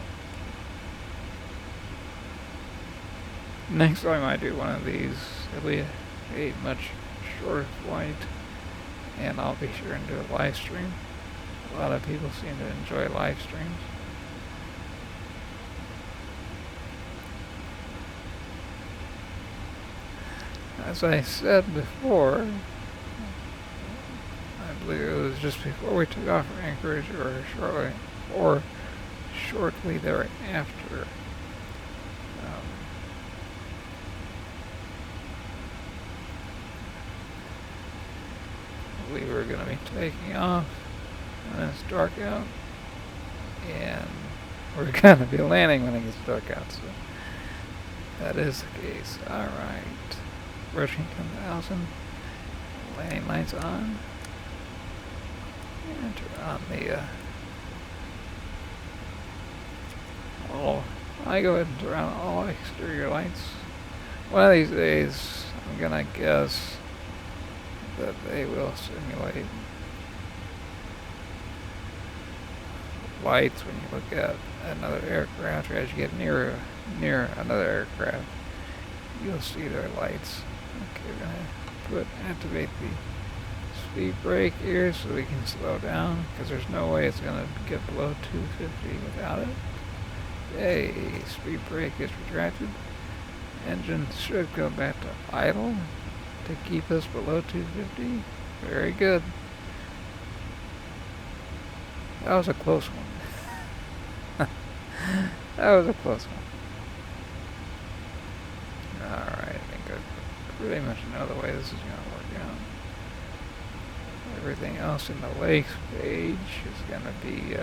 Next time I do one of these, it'll be a much shorter flight, and I'll be sure and do a live stream. A lot of people seem to enjoy live streams. As I said before, I believe it was just before we took off from Anchorage, or shortly thereafter. We were going to be taking off when it's dark out, and we're going to be landing when it gets dark out, so that is the case. Alright, approaching 10,000, landing lights on, and turn on the I go ahead and turn on all exterior lights. One of these days, I'm gonna guess that they will simulate lights when you look at another aircraft, or as you get near another aircraft, you'll see their lights. Okay, we're gonna activate the speed brake here so we can slow down, because there's no way it's gonna get below 250 without it. Okay, speed brake is retracted. Engine should go back to idle to keep us below 250. Very good. That was a close one. That was a close one. Alright, I think I pretty much know the way this is going to work out. Everything else in the lakes page is going to be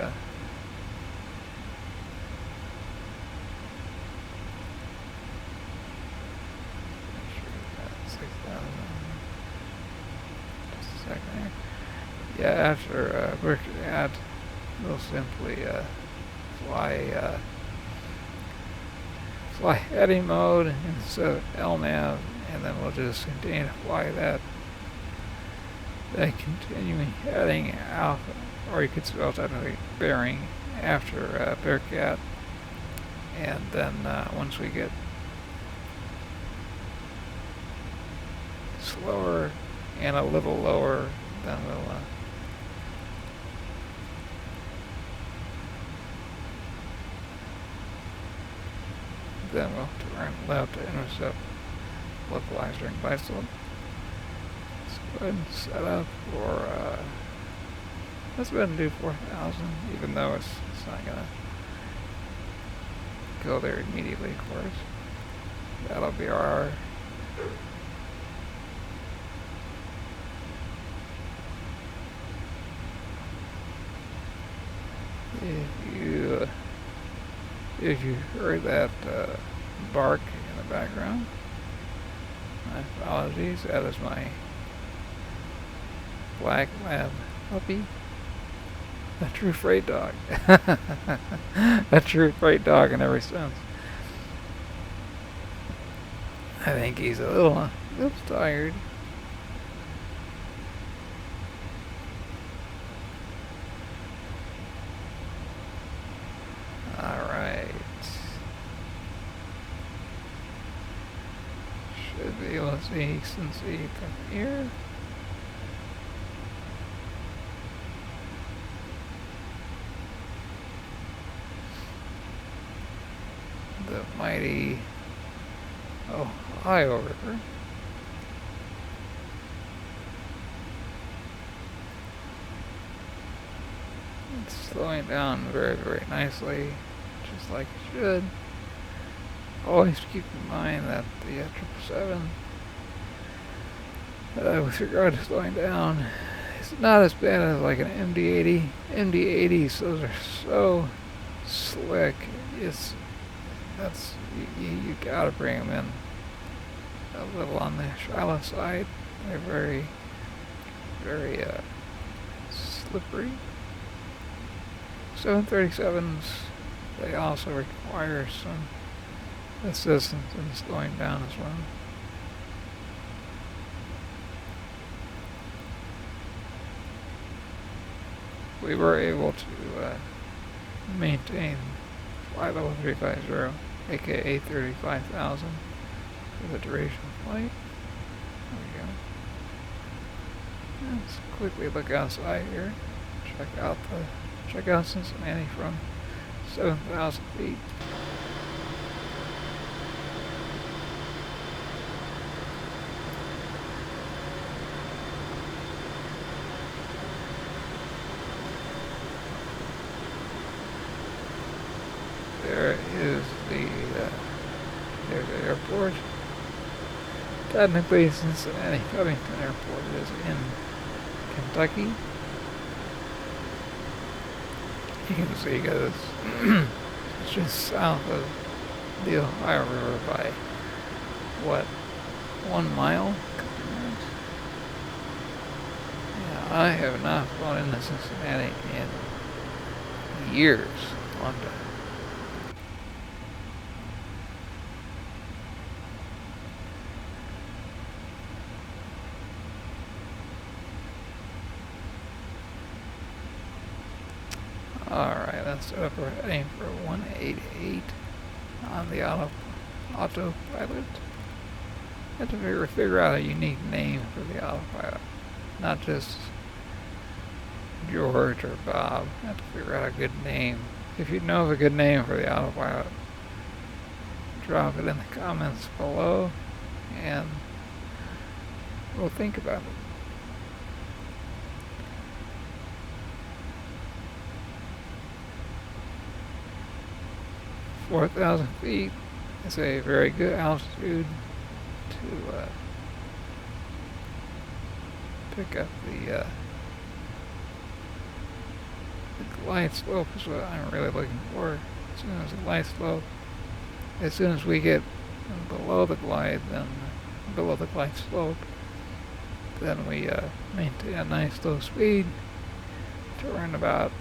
yeah, after working out, we'll simply fly heading mode instead of LNAV, and then we'll just continue to fly that continuing heading alpha, or you could spell technically bearing after Bearcat, and then once we get slower and a little lower, then we'll turn left to intercept localized during glide slope. Let's go ahead and set up for let's go ahead and do 4,000, even though it's not gonna go there immediately, of course. That'll be our if you heard that bark in the background, my apologies. That is my black lab puppy. A true freight dog. A true freight dog in every sense. I think he's a little tired. Alright. Should be able to see Cincinnati from here. The mighty Ohio River. It's slowing down very, very nicely, just like it should. Always keep in mind that the 777, with regard to slowing down, it's not as bad as like an MD-80. MD-80s, those are so slick. You gotta bring them in a little on the shallow side. They're very, very slippery. 737s, they also require some assistance in slowing down as well. We were able to maintain flight level 350, aka 35,000, for the duration of flight. There we go. Let's quickly look outside here. Check out Cincinnati from 7,000 feet. There is there's the airport. Technically, Cincinnati Covington Airport is in Kentucky. You can see it goes it's just south of the Ohio River by, 1 mile? Yeah, I have not flown into Cincinnati in years. Long time. Alright, that's set up for heading for 188 on the autopilot. You have to figure out a unique name for the autopilot. Not just George or Bob. You have to figure out a good name. If you know of a good name for the autopilot, drop it in the comments below and we'll think about it. 4,000 feet is a very good altitude to pick up the glide slope is what I'm really looking for. As soon as the glide slope, as soon as we get below the glide slope, then we maintain a nice low speed to around about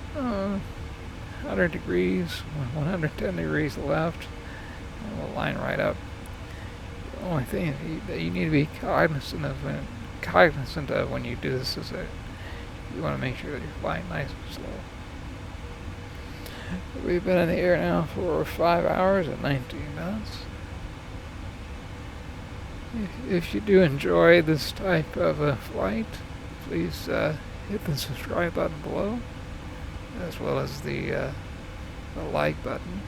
100 degrees, 110 degrees left, and we'll line right up. The only thing that you need to be cognizant of when you do this is that you want to make sure that you're flying nice and slow. We've been in the air now for 5 hours and 19 minutes. If you do enjoy this type of a flight, please hit the subscribe button below, as well as the like button.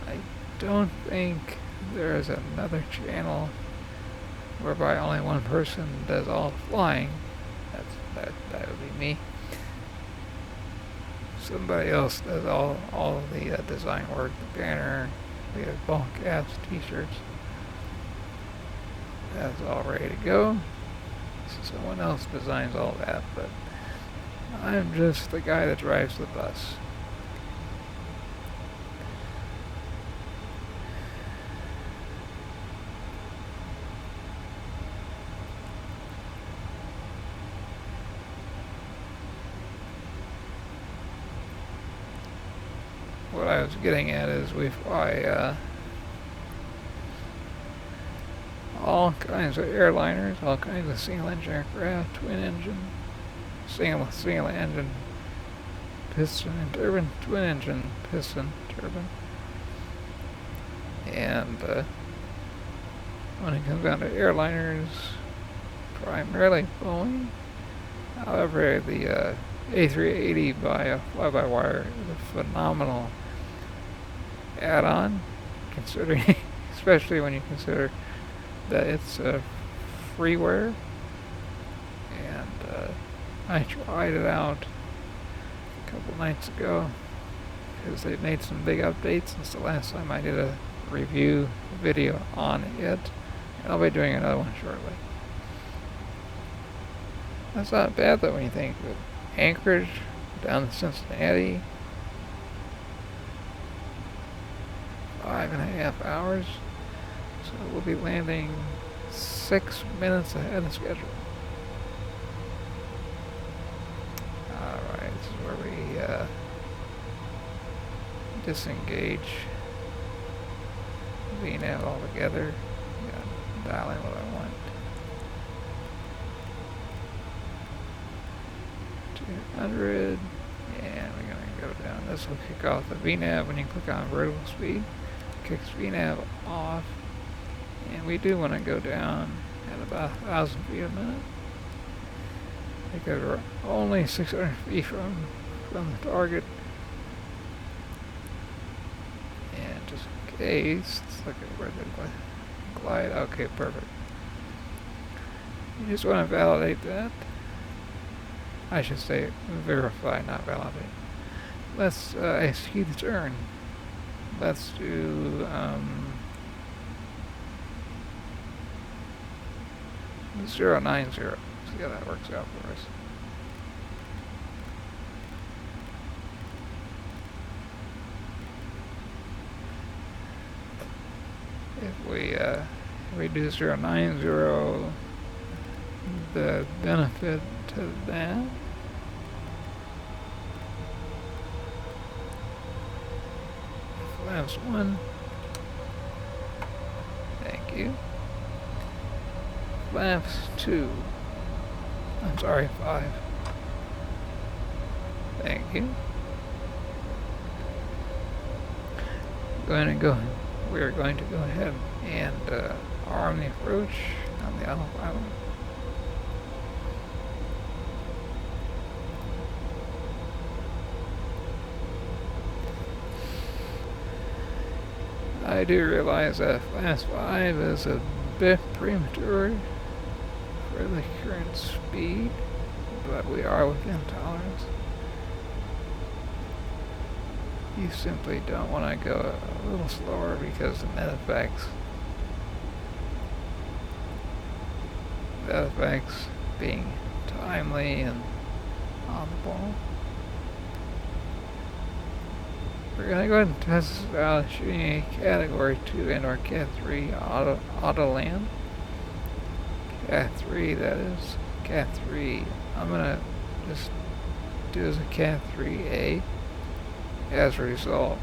I don't think there is another channel whereby only one person does all the flying. That would be me. Somebody else does all of the design work, the banner, the bulk ads, t-shirts. That's all ready to go. Someone else designs all that, but I'm just the guy that drives the bus. what I was getting at is we fly all kinds of airliners, all kinds of single-engine aircraft, twin-engine, single-engine, piston and turbine, twin-engine, piston, turbine. And when it comes down to airliners, primarily Boeing. However, the A380 by fly-by-wire is a phenomenal add-on, considering, especially when you consider that it's freeware. And I tried it out a couple nights ago because they've made some big updates since the last time I did a review video on it. And I'll be doing another one shortly. That's not bad though when you think of it. Anchorage down to Cincinnati, 5.5 hours. So we'll be landing 6 minutes ahead of schedule. Alright, this is where we disengage VNAV altogether. Yeah, dial in what I want. 200, and we're going to go down. This will kick off the VNAV when you click on vertical speed. Kicks VNAV off, and we do want to go down at about 1,000 feet a minute because we're only 600 feet from the target. And just in case, let's look at where the glide. Okay, perfect. You just want to validate that. I should say verify, not validate. Let's execute the turn. Let's do 090. See how that works out for us. If we do 090, the benefit to that flaps 1. Thank you. Flaps 2. I'm sorry, 5. Thank you. We're going to go ahead and arm the approach on the autopilot. I do realize that flaps 5 is a bit premature for the current speed, but we are within tolerance. You simply don't want to go a little slower because the net effects being timely and on the ball. We're going to go ahead and test this out shooting a Category 2 and or Cat 3 auto land. Cat 3, that is. Cat 3. I'm going to just do as a Cat 3A. As a result,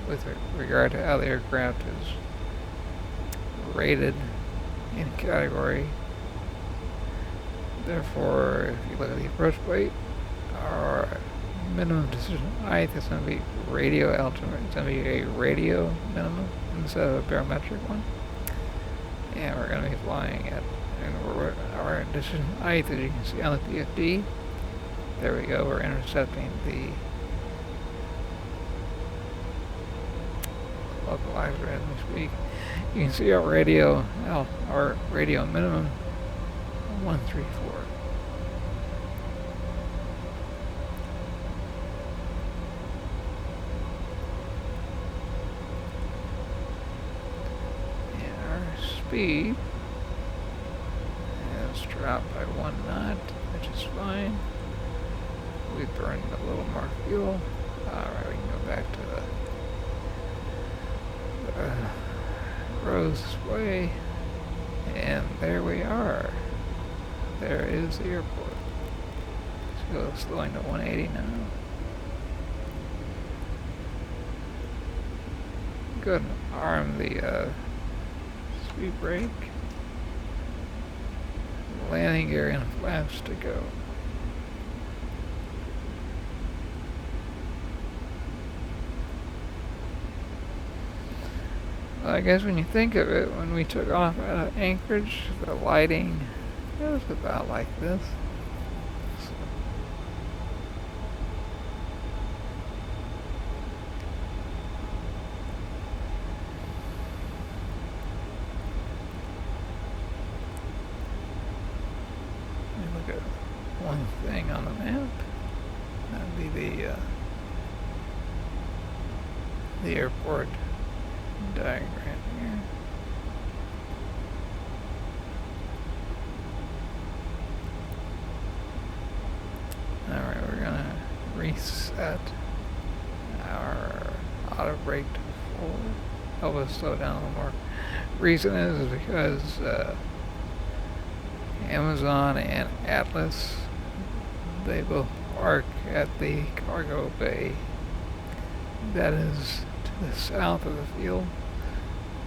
with regard to how the aircraft is rated in category. Therefore, if you look at the approach weight, our minimum decision height is going to be radio altimeter. It's going to be a radio minimum instead of a barometric one. And we're going to be flying at our decision height, as you can see on the PFD. There we go. We're intercepting the localizer as we speak. You can see our radio minimum 134. And our speed has dropped by 1 knot, which is fine. We burned a little more fuel. Alright, we can go back to the Rose Way, and there we are. There is the airport. Let's go slowing to 180 now. go ahead and arm the speed brake. Landing gear and flaps to go. Well, I guess when you think of it, when we took off out of Anchorage, the lighting, it was about like this. Look at one thing on the map. That'd be the airport diagram here. Alright, we're gonna reset our auto brake to 4. Help us slow down a little more. Reason is because Amazon and Atlas, they both park at the cargo bay that is to the south of the field,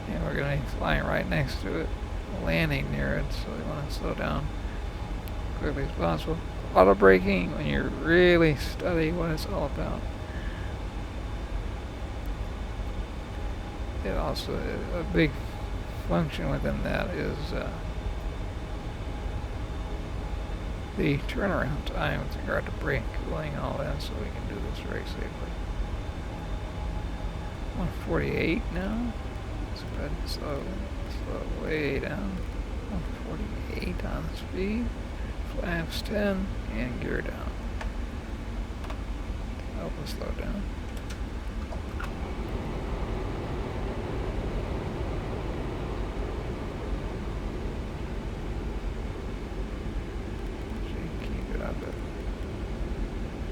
and we're going to be flying right next to it, landing near it, so we want to slow down as quickly as possible. Auto braking, when you really study what it's all about. It also, a big function within that is the turnaround time with regard to brake cooling and all that, so we can do this very safely. 148 now. Let's go ahead and slow way down. 148 on the speed. Flaps 10 and gear down. Help us slow down. Keep it up at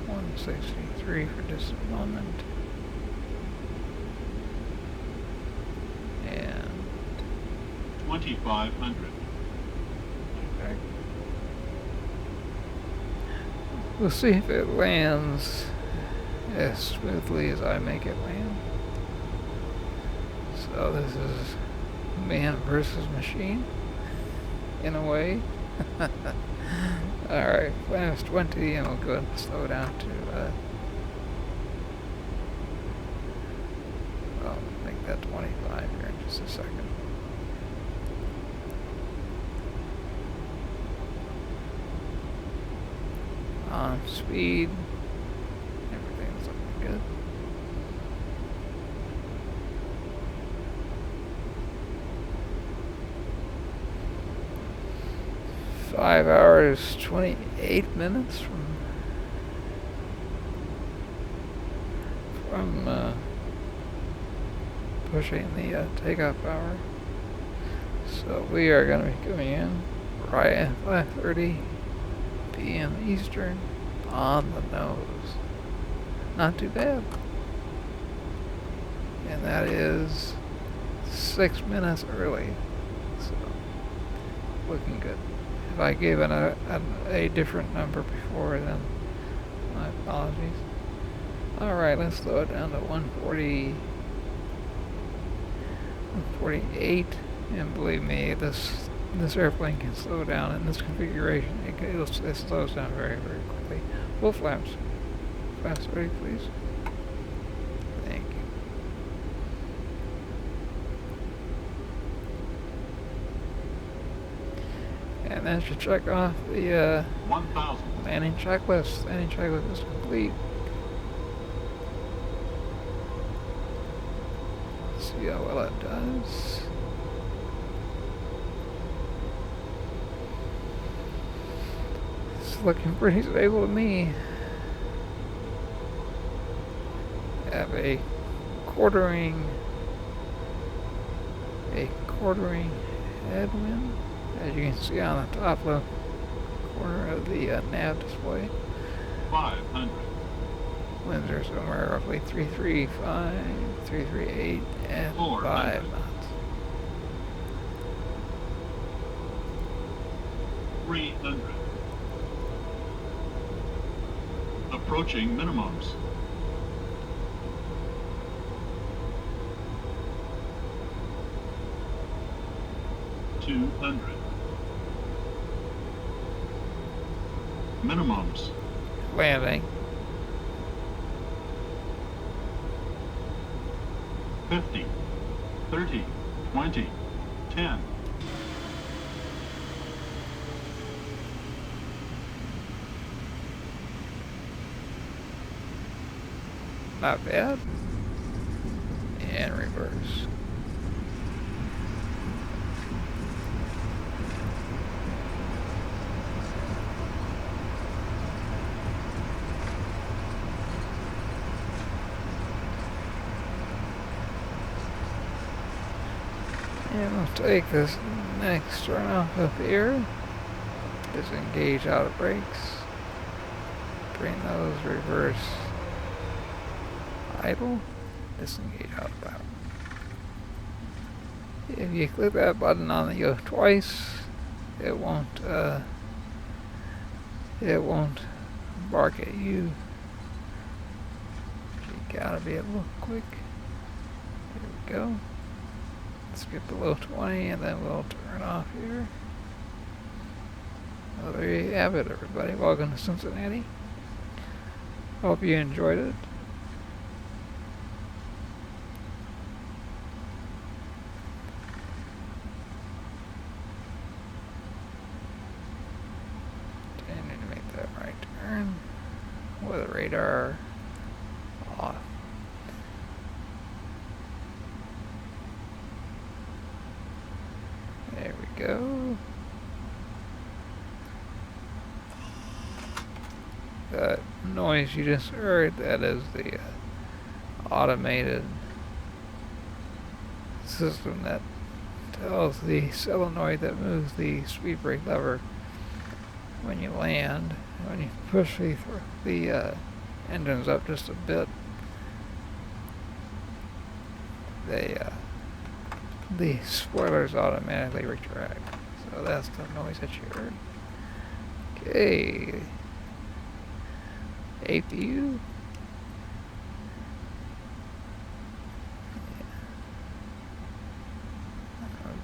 163 for just a moment. And 2,500. Okay. We'll see if it lands as smoothly as I make it land. So this is man versus machine, in a way. Alright, flaps 20, and we'll go ahead and slow down to, well, make that 25 here in just a second. On speed, everything's looking good. Five hours, 28 minutes from pushing the takeoff hour. So we are going to be coming in right at 5:30 p.m. Eastern on the nose. Not too bad. And that is 6 minutes early. So looking good. If I gave it a different number before, then my apologies. Alright, let's slow it down to 140, 148, and believe me, this airplane can slow down in this configuration. It slows down very, very quickly. Full flaps. Flaps ready, please. Thank you. And that should check off the 1,000. landing checklist. Landing checklist is complete. See how well it does. It's looking pretty stable to me. Have a quartering headwind, as you can see on the top left corner of the nav display. 500. Winds are somewhere roughly 335, 338, and 5 knots. 300. Approaching minimums. 200. Minimums. Landing. 50, 30, 20, 10. Not bad. And reverse. And we'll take this next runoff up here. Disengage out of brakes. Bring those reverse idle. Disengage out of power. If you click that button on the yoke twice, it won't bark at you. You gotta be a little quick. Here we go. Let's get below 20 and then we'll turn off here. Well, there you have it, everybody. Welcome to Cincinnati. Hope you enjoyed it. Intending to make that right turn with the radar off. There we go. That noise you just heard, that is the automated system that tells the solenoid that moves the speed brake lever when you land. When you push the engines up just a bit, the spoilers automatically retract. So that's the noise that you heard. Okay. APU.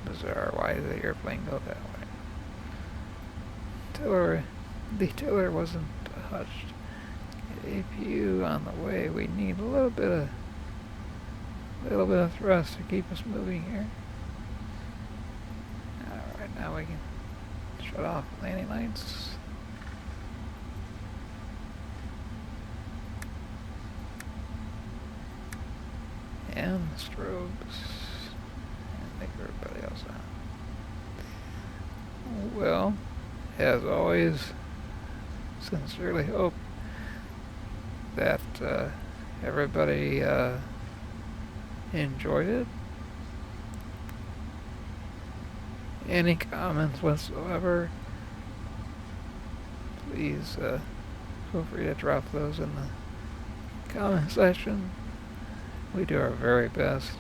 Bizarre. Why did the airplane go that way? The tiller wasn't touched. APU on the way. We need a little bit of thrust to keep us moving here. Alright, now we can shut off landing lights. And the strobes. And make everybody else on. Well, as always, sincerely hope that everybody enjoyed it. Any comments whatsoever, please feel free to drop those in the comment section. We do our very best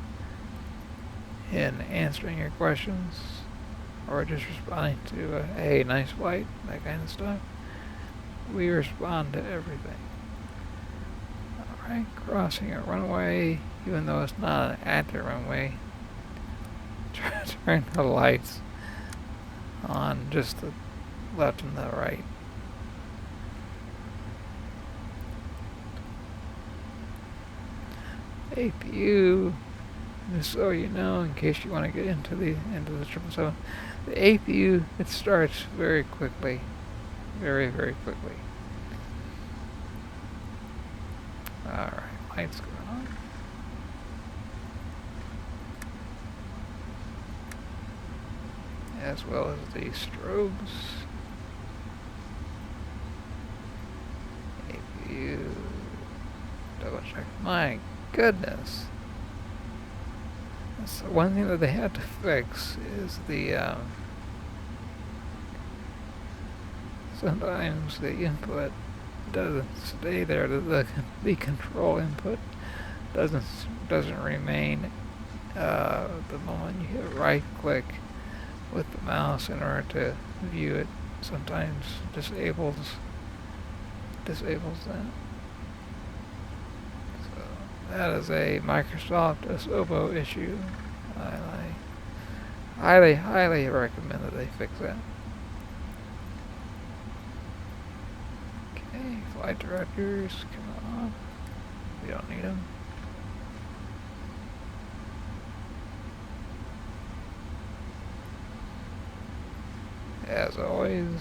in answering your questions or just responding to hey, nice flight, that kind of stuff. We respond to everything. Alright, crossing a runway, even though it's not an active runway. Turn the lights on just the left and the right. APU, just so you know, in case you want to get into the 777, the APU, it starts very quickly, very quickly. All right, lights going on. As well as the strobes. APU, double check. My goodness. So one thing that they had to fix is the sometimes the input doesn't stay there. The control input doesn't remain the moment you hit right click with the mouse in order to view it. Sometimes disables that. That is a Microsoft SOBO issue. Highly, highly recommend that they fix that. Okay, flight directors, come on. We don't need them. As always,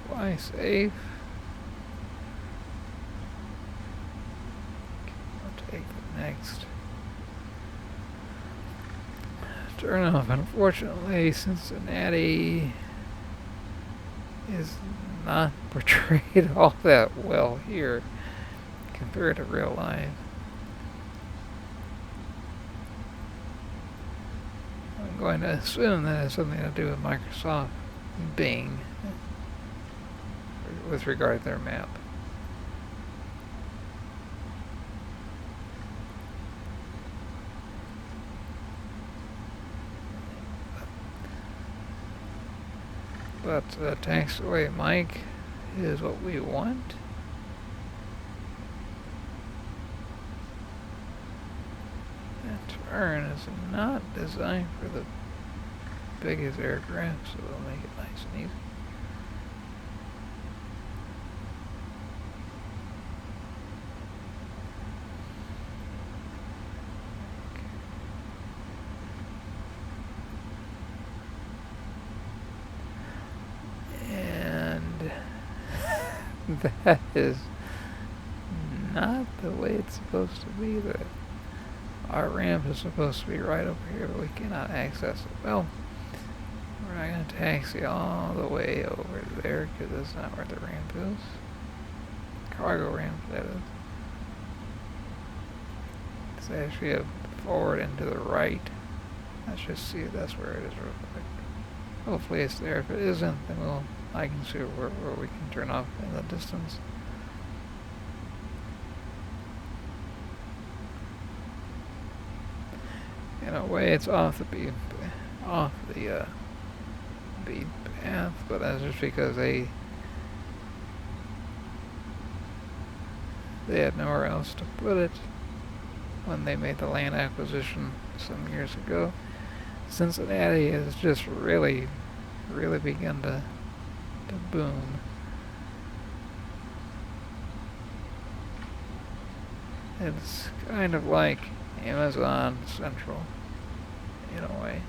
fly safe. I'll take the next turn off. Unfortunately, Cincinnati is not portrayed all that well here compared to real life. I'm going to assume that has something to do with Microsoft Bing with regard to their map. But taxiway Mike is what we want. That turn is not designed for the biggest aircraft, so we'll make it nice and easy. That is not the way it's supposed to be. Our ramp is supposed to be right over here, but we cannot access it. Well, we're not going to taxi all the way over there because that's not where the ramp is. Cargo ramp, that is. It's actually a forward and to the right. Let's just see if that's where it is real quick. Hopefully it's there. If it isn't, then I can see where we can turn off in the distance. In a way, it's off the beat path, but that's just because they had nowhere else to put it when they made the land acquisition some years ago. Cincinnati has just really begun to boom. It's kind of like Amazon Central in a way.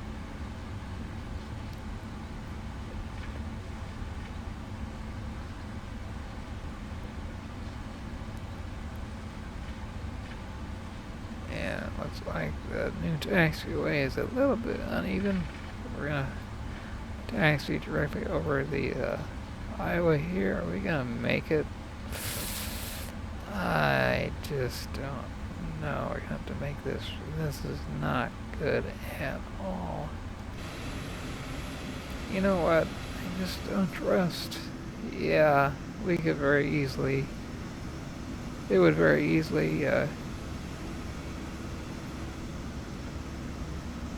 And it looks like the new taxiway is a little bit uneven. We're gonna taxi directly over the highway here. Are we gonna make it? I just don't know. We're gonna have to make this. This is not good at all. You know what? I just don't trust. Yeah, we could very easily. It would very easily.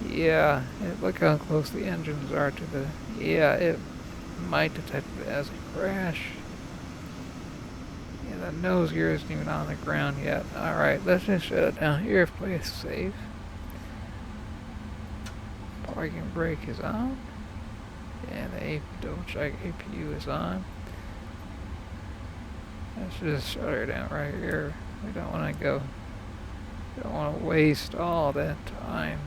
Yeah, look how close the engines are to the... Yeah, it might detect it as a crash. Yeah, the nose gear isn't even on the ground yet. Alright, let's just shut it down here, play it safe. Parking brake is on. And the double check APU is on. Let's just shut her down right here. We don't want to go... We don't want to waste all that time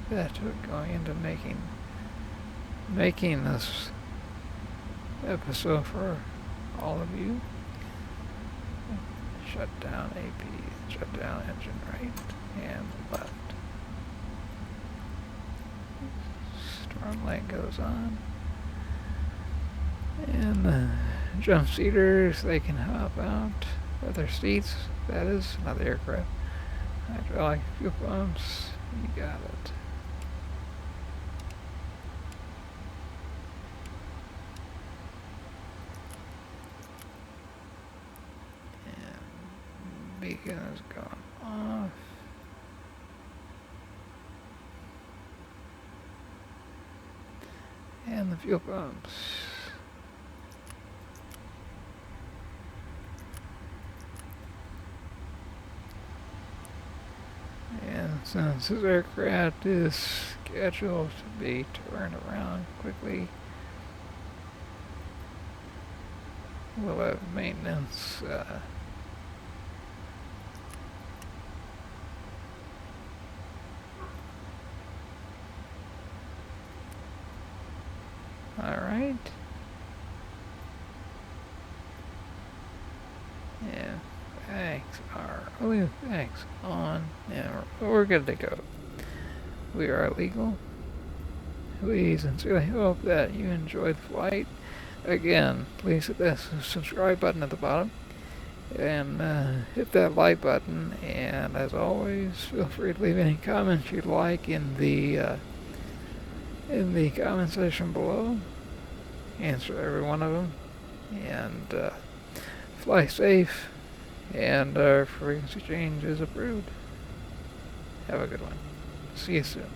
that took going into making this episode for all of you. Shut down AP, shut down engine right and left. Storm light goes on. And the jump seaters, they can hop out of their seats. That is, not the aircraft. Hydraulic fuel pumps, you got it. Beacon has gone off. And the fuel pumps. And Since this aircraft is scheduled to be turned around quickly, we'll have maintenance alright. And thanks on, and we're good to go. We are legal. We sincerely hope that you enjoyed the flight. Again, please hit that subscribe button at the bottom and hit that like button. And as always, feel free to leave any comments you'd like in the comment section below. Answer every one of them. And fly safe. And our frequency change is approved. Have a good one. See you soon.